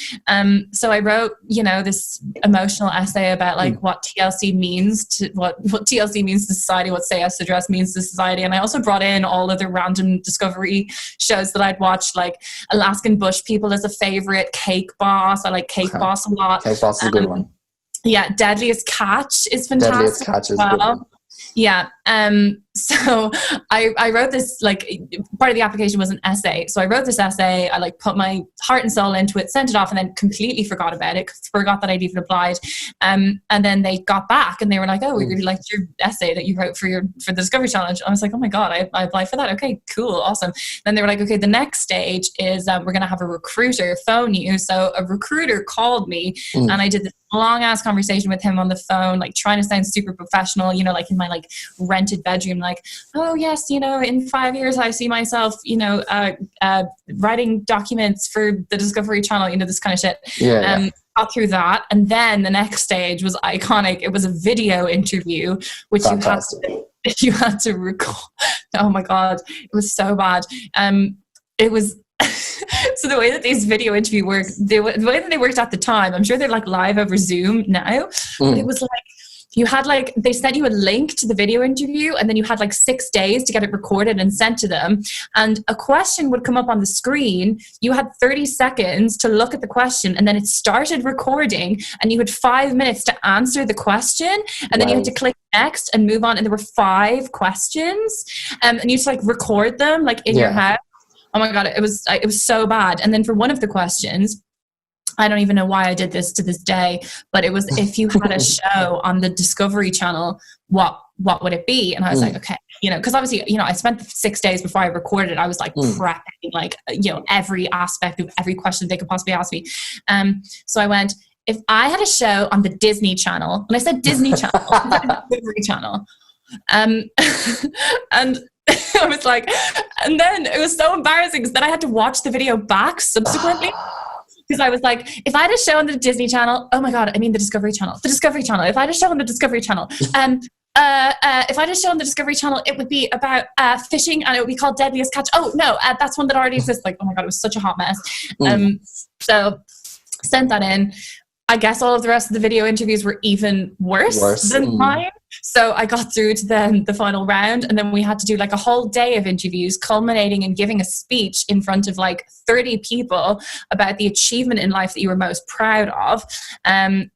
So I wrote, you know, this emotional essay about like what TLC means to what TLC means to society, what Say Yes to the Dress means to society. And I also brought in all of the random Discovery shows that I'd watched, like Alaskan Bush People is a favorite, Cake Boss. I like Cake Boss a lot. Cake Boss is a good one. Yeah, Deadliest Catch is fantastic. Deadliest Catch is a good one. Yeah. So I wrote this, like part of the application was an essay. So I wrote this essay, I like put my heart and soul into it, sent it off and then completely forgot about it, forgot that I'd even applied. And then they got back and they were like, oh, we really liked your essay that you wrote for the Discovery Challenge. I was like, oh my God, I applied for that. Okay, cool. Awesome. Then they were like, okay, the next stage is we're going to have a recruiter phone you. So a recruiter called me and I did this long ass conversation with him on the phone, like trying to sound super professional, you know, like in my like rented bedroom, like, oh yes, you know, in 5 years I see myself, you know, writing documents for the Discovery Channel, you know, this kind of shit. Got through that, and then the next stage was iconic. It was a video interview, which you had to record. Oh my God, it was so bad. It was so the way that these video interviews work, the way that they worked at the time, I'm sure they're like live over Zoom now, but it was like you had like, they sent you a link to the video interview and then you had like 6 days to get it recorded and sent to them. And a question would come up on the screen. You had 30 seconds to look at the question and then it started recording and you had 5 minutes to answer the question. And then you had to click next and move on. And there were 5 questions and you just like record them like in your head. Oh my God, it was so bad. And then for one of the questions, I don't even know why I did this to this day, but it was, if you had a show on the Discovery Channel, what would it be? And I was like, okay, you know, because obviously, you know, I spent 6 days before I recorded. I was like prepping, like, you know, every aspect of every question they could possibly ask me. So I went, if I had a show on the Disney Channel, and I said Disney Channel, Discovery Channel, and I was like, and then it was so embarrassing because then I had to watch the video back subsequently. Because I was like, if I had a show on the Disney Channel, oh my God, I mean the Discovery Channel. The Discovery Channel. If I had a show on the Discovery Channel, if I had a show on the Discovery Channel, it would be about fishing and it would be called Deadliest Catch. Oh no, that's one that already exists. Like, oh my God, it was such a hot mess. So sent that in. I guess all of the rest of the video interviews were even worse than mine. So I got through to then the final round and then we had to do like a whole day of interviews culminating in giving a speech in front of like 30 people about the achievement in life that you were most proud of.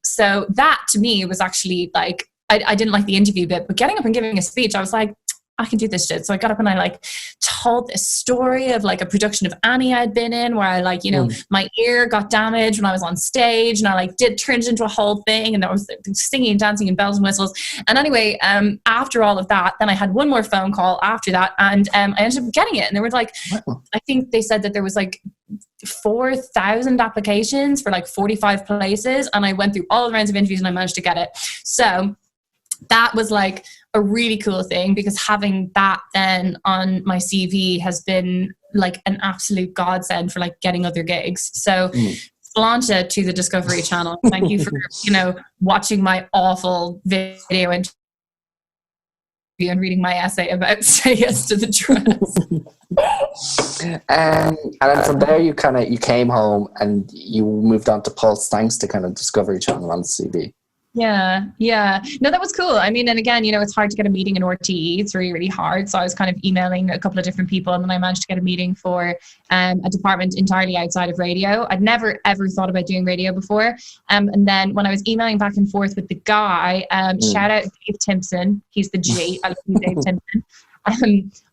So that to me was actually like, I didn't like the interview bit, but getting up and giving a speech, I was like, I can do this shit. So I got up and I like told this story of like a production of Annie I'd been in where I like, you know, my ear got damaged when I was on stage and I like turned into a whole thing and I was singing and dancing and bells and whistles. And anyway, after all of that, then I had one more phone call after that and I ended up getting it. And there was like, I think they said that there was like 4,000 applications for like 45 places. And I went through all the rounds of interviews and I managed to get it. So that was like a really cool thing because having that then on my CV has been like an absolute godsend for like getting other gigs. So Sláinte to the Discovery Channel. Thank you for, you know, watching my awful video interview and reading my essay about Say Yes to the Dress. And then from there you came home and you moved on to Pulse thanks to kind of Discovery Channel on the CV. Yeah. No, that was cool. I mean, and again, it's hard to get a meeting in RTE. It's really, really hard. So I was kind of emailing a couple of different people, and then I managed to get a meeting for a department entirely outside of radio. I'd never, ever thought about doing radio before. And then when I was emailing back and forth with the guy, shout out Dave Timpson. He's the G. I love you, Dave Timpson.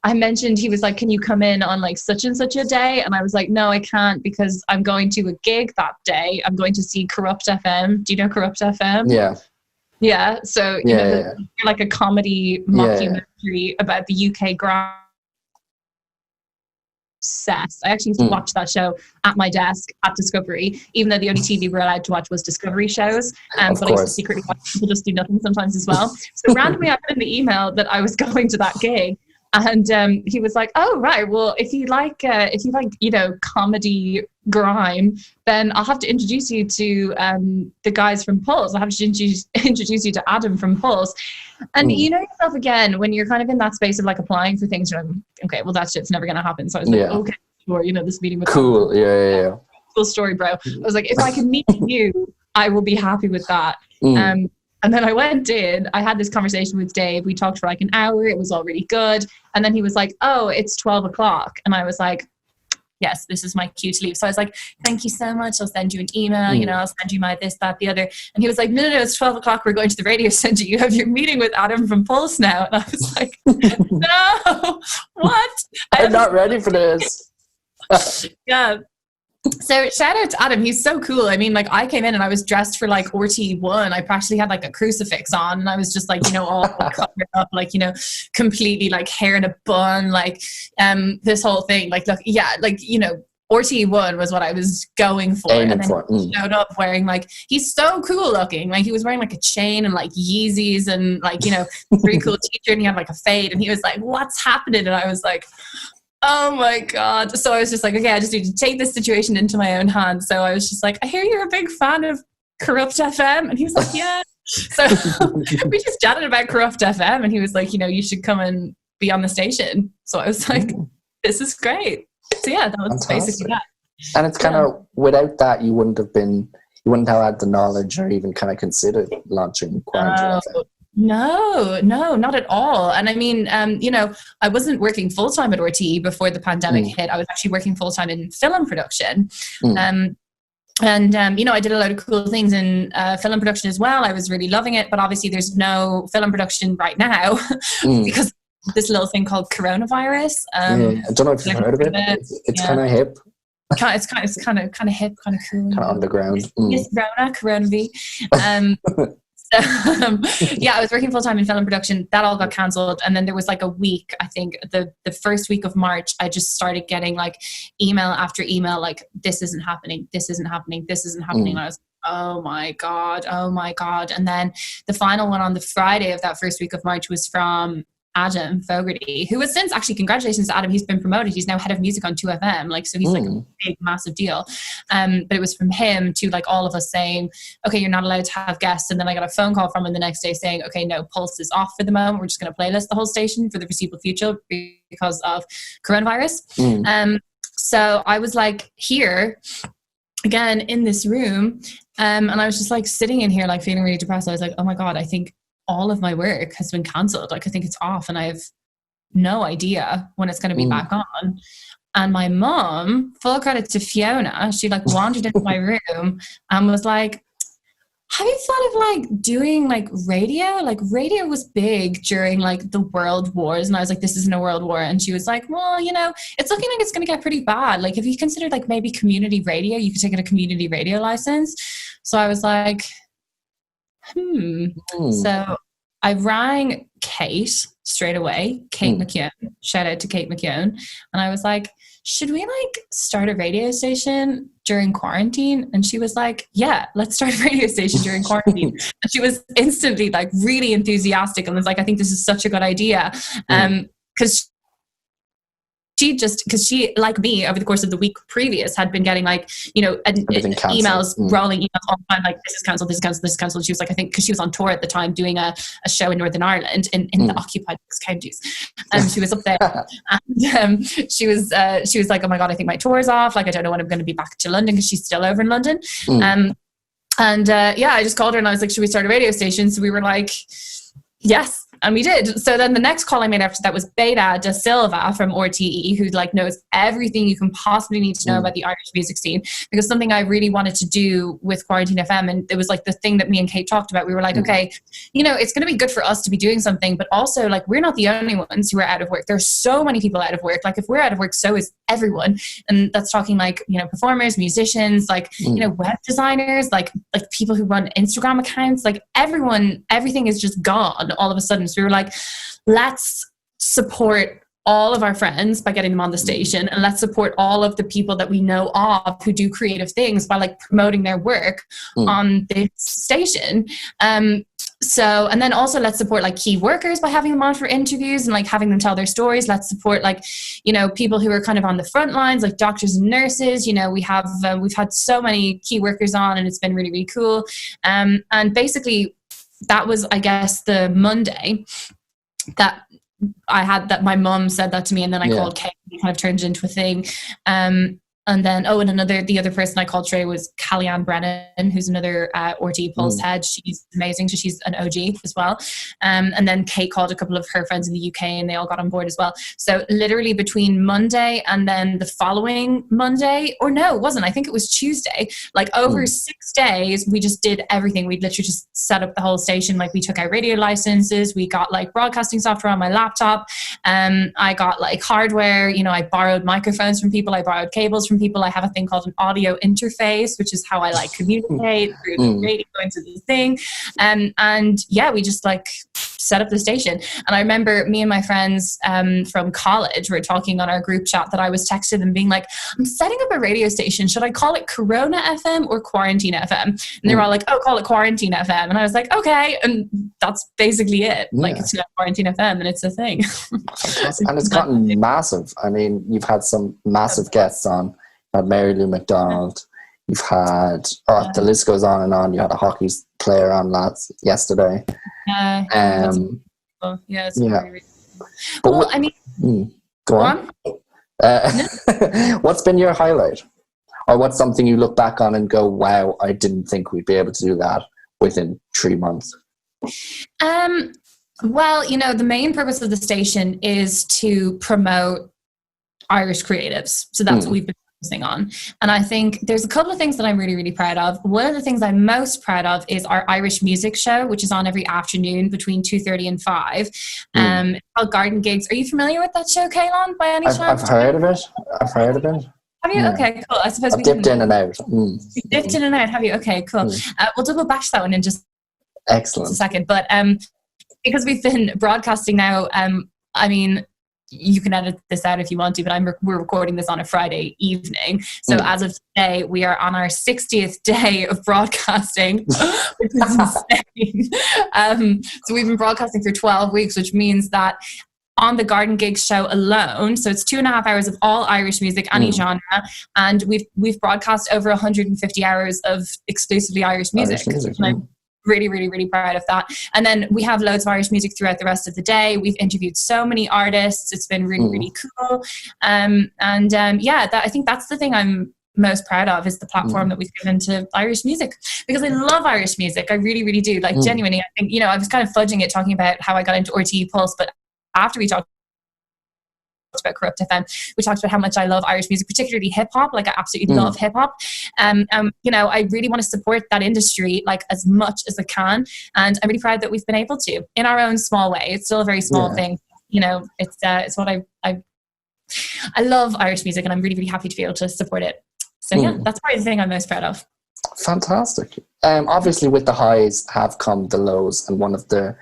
I mentioned, he was like, can you come in on like such and such a day? And I was like, no, I can't, because I'm going to a gig that day. I'm going to see Corrupt FM. Do you know Corrupt FM? Yeah. So, they're like a comedy mockumentary about the UK grime. Obsessed. I actually used to watch that show at my desk at Discovery, even though the only TV we were allowed to watch was Discovery shows. But I used to secretly watch people just do nothing sometimes as well. So randomly I put in the email that I was going to that gig, and he was like, "Oh right, well if you like comedy grime, then I'll have to introduce you to the guys from Pulse. I'll have to introduce you to Adam from Pulse." And you know yourself, again, when you're kind of in that space of like applying for things, you're like, okay, well that shit's never going to happen. So I was like, okay, sure, this meeting was cool. Yeah. Cool story, bro. I was like, if I can meet you, I will be happy with that. And then I went in, I had this conversation with Dave. We talked for like an hour. It was all really good. And then he was like, oh, it's 12 o'clock. And I was like, yes, this is my cue to leave. So I was like, thank you so much. I'll send you an email, I'll send you my this, that, the other. And he was like, no, it's 12 o'clock. We're going to the radio center. You have your meeting with Adam from Pulse now. And I was like, no, what? I'm not ready for this. Yeah. So shout out to Adam. He's so cool. I mean, like I came in and I was dressed for like RT1. I practically had like a crucifix on, and I was just like, all covered up, like, completely like hair in a bun, like this whole thing. Like, look, RT1 was what I was going for. And then he showed up wearing like, he's so cool looking. Like he was wearing like a chain and like Yeezys and like, pretty cool t-shirt, and he had like a fade, and he was like, what's happening? And I was like, oh my God. So I was just like, okay, I just need to take this situation into my own hands. So I was just like, I hear you're a big fan of Corrupt FM. And he was like, yeah. So we just chatted about Corrupt FM, and he was like, you should come and be on the station. So I was like, this is great. So yeah, that was basically that. And it's kind of, without that, you wouldn't have had the knowledge or even kind of considered launching Quarantine FM. No, not at all. And I mean, I wasn't working full-time at RTE before the pandemic hit. I was actually working full-time in film production. I did a lot of cool things in film production as well. I was really loving it, but obviously there's no film production right now because of this little thing called coronavirus. I don't know if you've heard of it. It's kind of hip. It's kind of hip, kind of cool. Kind of underground. Yes, Corona V. So, I was working full-time in film production. That all got cancelled. And then there was like a week, I think the first week of March, I just started getting like email after email, like, this isn't happening. This isn't happening. This isn't happening. And I was, oh my God. And then the final one on the Friday of that first week of March was from Adam Fogarty, who was since, actually, congratulations to Adam, he's been promoted. He's now head of music on 2FM. Like, so he's like a big, massive deal. But it was from him to like all of us saying, okay, you're not allowed to have guests. And then I got a phone call from him the next day saying, okay, no, Pulse is off for the moment. We're just going to playlist the whole station for the foreseeable future because of coronavirus. So I was like here again in this room. And I was just like sitting in here, like feeling really depressed. I was like, oh my God, I think all of my work has been cancelled. Like, I think it's off, and I have no idea when it's going to be back on. And my mom, full credit to Fiona, she like wandered into my room and was like, have you thought of like doing like radio? Like, radio was big during like the world wars. And I was like, this isn't a world war. And she was like, well, it's looking like it's going to get pretty bad. Like, have you considered like maybe community radio? You could take a community radio license. So I was like, So I rang Kate straight away, Kate McKeown. Shout out to Kate McKeown. And I was like, should we like start a radio station during quarantine? And she was like, yeah, let's start a radio station during quarantine. And she was instantly like really enthusiastic and was like, I think this is such a good idea. Because she, like me, over the course of the week previous, had been getting like, emails, rolling emails all the time, like, this is cancelled, this is cancelled, this is cancelled. She was like, I think, because she was on tour at the time doing a show in Northern Ireland in the occupied counties. And she was up there. And she was like, oh my God, I think my tour's off. Like, I don't know when I'm going to be back to London, because she's still over in London. And I just called her and I was like, should we start a radio station? So we were like, yes. And we did. So then the next call I made after that was Beta da Silva from RTE, who like knows everything you can possibly need to know about the Irish music scene. Because something I really wanted to do with Quarantine FM, and it was like the thing that me and Kate talked about. We were like, okay, you know, it's going to be good for us to be doing something, but also like we're not the only ones who are out of work. There's so many people out of work. Like if we're out of work, so is everyone. And that's talking like, you know, performers, musicians, like, you know, web designers, like people who run Instagram accounts, like everyone, everything is just gone all of a sudden. So we were like, let's support all of our friends by getting them on the station, and let's support all of the people that we know of who do creative things by like promoting their work on this station. So, and then also let's support like key workers by having them on for interviews and like having them tell their stories. Let's support like, you know, people who are kind of on the front lines, like doctors and nurses. You know, we've had so many key workers on, and it's been really, really cool. And basically that was, I guess, the Monday that I had that my mum said that to me, and then I called Kate, and it kind of turned into a thing. And then, the other person I called today was Cailean Brennan, who's another RTE Pulse head. She's amazing. So she's an OG as well. And then Kate called a couple of her friends in the UK, and they all got on board as well. So literally between Monday and then the following Monday, or no, it wasn't. I think it was Tuesday. Like over 6 days, we just did everything. We literally just set up the whole station. Like we took our radio licenses. We got like broadcasting software on my laptop. I got like hardware. You know, I borrowed microphones from people. I borrowed cables from people. I have a thing called an audio interface, which is how I like communicate through the radio into the thing. And yeah, we just like set up the station. And I remember me and my friends from college were talking on our group chat that I was texting them being like, I'm setting up a radio station. Should I call it Corona FM or Quarantine FM? And they were all like, oh, call it Quarantine FM. And I was like, okay. And that's basically it. Yeah. Like it's not Quarantine FM, and it's a thing. And it's gotten massive. I mean, you've had some massive guests on. You had Mary Lou McDonald. You've had, the list goes on and on. You had a hockey player on yesterday. It's very, very but well, I mean, go on. What's been your highlight? Or what's something you look back on and go, wow, I didn't think we'd be able to do that within 3 months? Well, you know, the main purpose of the station is to promote Irish creatives. So that's what we've been focusing on. And I think there's a couple of things that I'm really, really proud of. One of the things I'm most proud of is our Irish music show, which is on every afternoon between 2:30 and 5. It's called Garden Gigs. Are you familiar with that show, Cailean, by any chance? I've heard of it. Have you? Yeah. Okay, cool. I suppose I've dipped in and out. You dipped in and out, have you? Okay, cool. We'll double bash that one in just a second. But because we've been broadcasting now, I mean, you can edit this out if you want to, but we're recording this on a Friday evening. So as of today, we are on our 60th day of broadcasting, which is insane. So we've been broadcasting for 12 weeks, which means that on the Garden Gigs show alone, so it's 2.5 hours of all Irish music, any genre, and we've broadcast over 150 hours of exclusively Irish music. I'm really, really, really proud of that. And then we have loads of Irish music throughout the rest of the day. We've interviewed so many artists. It's been really, really cool. I think that's the thing I'm most proud of, is the platform that we've given to Irish music, because I love Irish music. I really, really do. Like genuinely, I think, you know, I was kind of fudging it talking about how I got into RTE Pulse, but after we talked about Corrupt FM, we talked about how much I love Irish music, particularly hip hop. Like I absolutely love hip hop. You know, I really want to support that industry like as much as I can, and I'm really proud that we've been able to in our own small way. It's still a very small thing. You know, it's what I love Irish music, and I'm really, really happy to be able to support it. So yeah, that's probably the thing I'm most proud of. Fantastic. Obviously, with the highs have come the lows, and one of the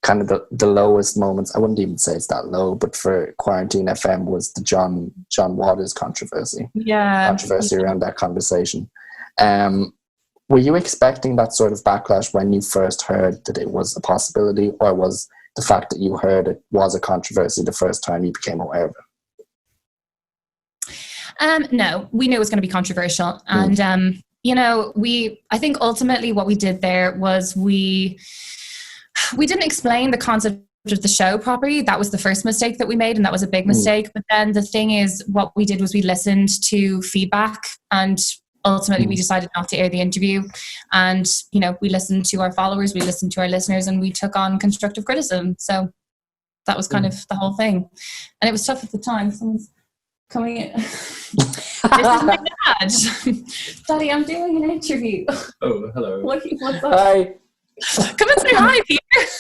kind of the lowest moments, I wouldn't even say it's that low, but for Quarantine FM was the John Waters controversy. Controversy around that conversation. Were you expecting that sort of backlash when you first heard that it was a possibility, or was the fact that you heard it was a controversy the first time you became aware of it? No, we knew it was going to be controversial. And, you know, I think ultimately what we did there was we didn't explain the concept of the show properly. That was the first mistake that we made, and that was a big mistake. But then the thing is, what we did was we listened to feedback, and ultimately we decided not to air the interview. And, you know, we listened to our followers, we listened to our listeners, and we took on constructive criticism. So that was kind of the whole thing. And it was tough at the time. Someone's coming in. This is my dad. Daddy, I'm doing an interview. Oh, hello. What's up? Hi. Come and say hi, Peter.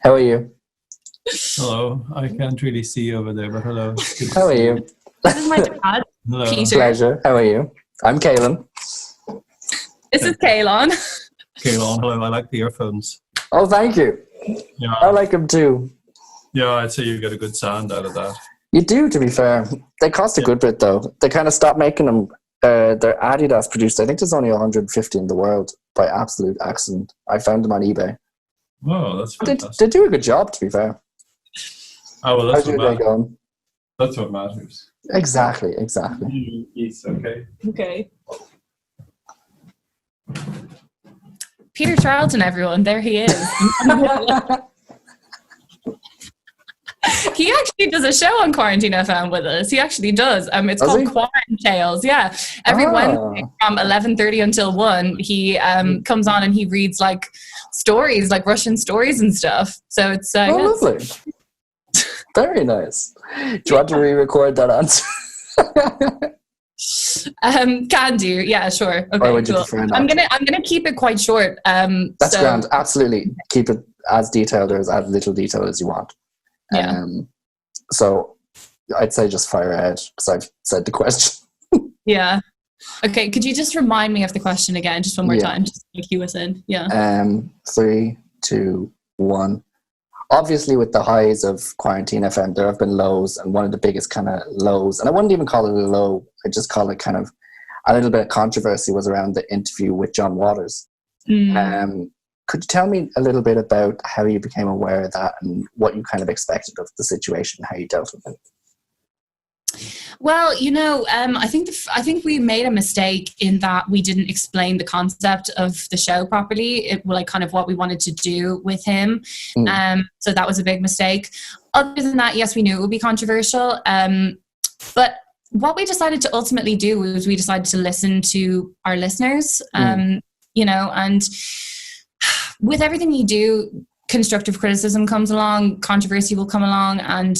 How are you? Hello. I can't really see you over there, but hello. How are you? This is my dad, Hello. Peter. Pleasure. How are you? I'm Cailean. This is Cailean. Cailean, hello. I like the earphones. Oh, thank you. I Yeah, like them too. yeah. I'd say you get a good sound out of that. You do, to be fair. They cost a good bit, though. They kind of stopped making them. They're Adidas produced. I think there's only 150 in the world by absolute accident. I found them on eBay. Oh, that's They fantastic. do a good job, to be fair. Oh, well, How's that's your what day matters. going? That's what matters. Exactly. Yes, okay. Okay. Peter Charleton, everyone. There he is. He actually does a show on Quarantine FM with us. He actually does. It's Does called he? Quarantine Tales. Yeah. Every Wednesday from 11:30 until 1, he Hmm. comes on and he reads like stories, like Russian stories and stuff. So it's Oh, yeah, it's- lovely. Very nice. Do you want to re-record that answer? can do. Yeah, sure. Or Okay, would you cool. prefer not? I'm gonna keep it quite short. That's so, grand. Absolutely. Keep it as detailed or as little detail as you want. Yeah. So I'd say just fire ahead because I've said the question. Yeah. Okay, could you just remind me of the question again, just one more time, just to cue us in? Yeah. 3, 2, 1. Obviously, with the highs of Quarantine FM, there have been lows, and one of the biggest kind of lows, and I wouldn't even call it a low, I just call it kind of a little bit of controversy, was around the interview with John Waters. Could you tell me a little bit about how you became aware of that and what you kind of expected of the situation, how you dealt with it? Well, you know, I think we made a mistake in that we didn't explain the concept of the show properly. Like kind of what we wanted to do with him. So that was a big mistake. Other than that, yes, we knew it would be controversial. But what we decided to ultimately do was we decided to listen to our listeners. You know, and with everything you do, constructive criticism comes along, controversy will come along, and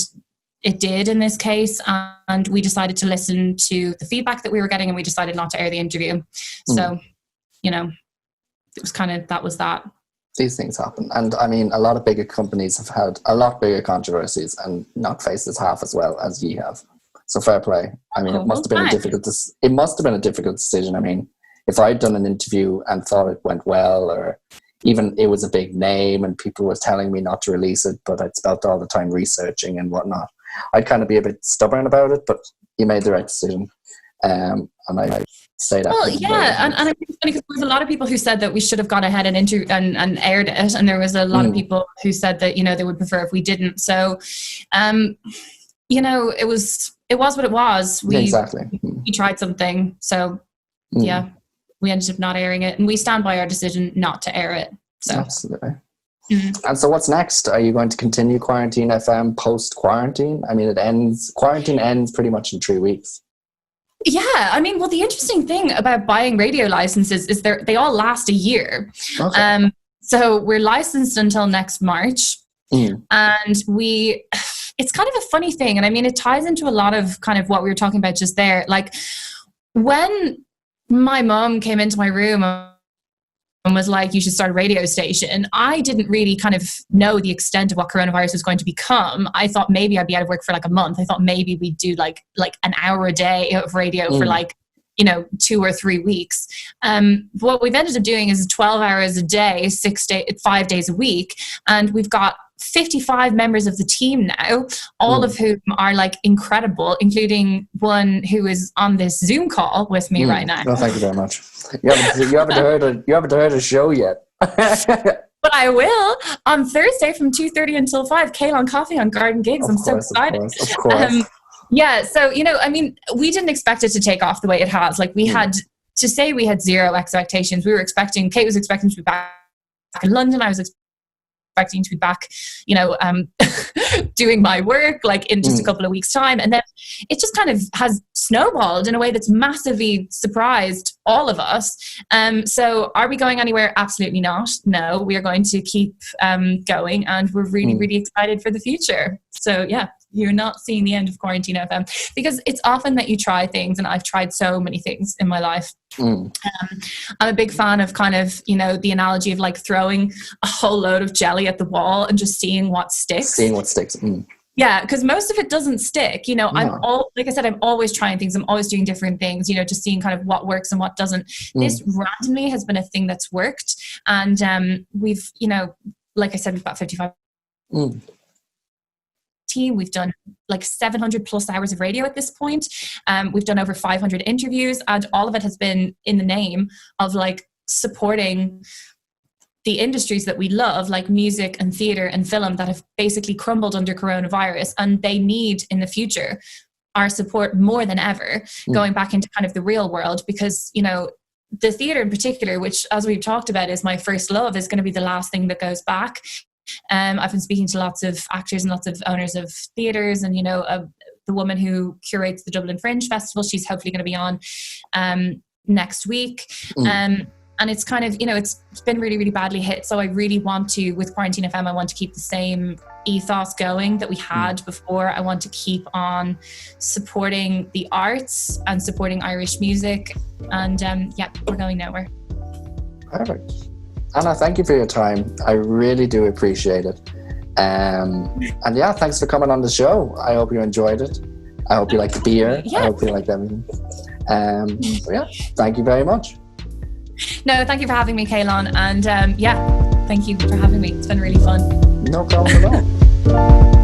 it did in this case. And we decided to listen to the feedback that we were getting, and we decided not to air the interview. So, you know, it was kind of, that was that. These things happen. And I mean, a lot of bigger companies have had a lot bigger controversies and not faced as half as well as ye have. So fair play. I mean, it must have been a difficult decision. I mean, if I'd done an interview and thought it went well, or even it was a big name and people were telling me not to release it, but I'd spent all the time researching and whatnot, I'd kind of be a bit stubborn about it, but you made the right decision. And I say that. Well, yeah, and I think it's funny because there was a lot of people who said that we should have gone ahead and aired it, and there was a lot of people who said that, you know, they would prefer if we didn't. So, you know, it was what it was. We tried something, so yeah, we ended up not airing it, and we stand by our decision not to air it. So absolutely. And so what's next? Are you going to continue Quarantine FM post-quarantine? I mean, quarantine ends pretty much in 3 weeks. Yeah, I mean, well, the interesting thing about buying radio licenses is they all last a year. Okay. So we're licensed until next March, and it's kind of a funny thing. And I mean, it ties into a lot of kind of what we were talking about just there. Like when my mom came into my room and was like, you should start a radio station, I didn't really kind of know the extent of what coronavirus was going to become. I thought maybe I'd be out of work for like a month. I thought maybe we'd do like an hour a day of radio for like, you know, 2 or 3 weeks. What we've ended up doing is 12 hours a day, 5 days a week. And we've got 55 members of the team now, all of whom are like incredible, including one who is on this Zoom call with me right now. Oh, thank you very much. You haven't heard a show yet. But I will on Thursday from 2:30 until 5. Cailean Coffee on Garden Gigs. I'm so excited. Of course. Yeah, so, you know, I mean, we didn't expect it to take off the way it has. Like we had to say we had zero expectations. Kate was expecting to be back in London. I was expecting to be back, you know, doing my work like in just a couple of weeks' time. And then it just kind of has snowballed in a way that's massively surprised all of us. So are we going anywhere? Absolutely not. No, we are going to keep going, and we're really, really excited for the future. So yeah, you're not seeing the end of Quarantine FM, because it's often that you try things, and I've tried so many things in my life. I'm a big fan of kind of, you know, the analogy of like throwing a whole load of jelly at the wall and just seeing what sticks. Yeah, because most of it doesn't stick. You know, like I said, I'm always trying things. I'm always doing different things, you know, just seeing kind of what works and what doesn't. This randomly has been a thing that's worked. And we've, you know, like I said, we've got 55 team. We've done like 700 plus hours of radio at this point. We've done over 500 interviews, and all of it has been in the name of like supporting the industries that we love, like music and theatre and film, that have basically crumbled under coronavirus, and they need in the future our support more than ever, going back into kind of the real world, because, you know, the theatre in particular, which as we've talked about is my first love, is going to be the last thing that goes back. I've been speaking to lots of actors and lots of owners of theatres, and, you know, the woman who curates the Dublin Fringe Festival, she's hopefully going to be on next week. And it's kind of, you know, it's been really, really badly hit. So I really want to, with Quarantine FM, I want to keep the same ethos going that we had before. I want to keep on supporting the arts and supporting Irish music. And yeah, we're going nowhere. Perfect. Anna, thank you for your time. I really do appreciate it. And yeah, thanks for coming on the show. I hope you enjoyed it. I hope you like the beer. Yeah. I hope you like everything. So yeah, thank you very much. No, thank you for having me, Cailean. And yeah, thank you for having me. It's been really fun. No problem at all.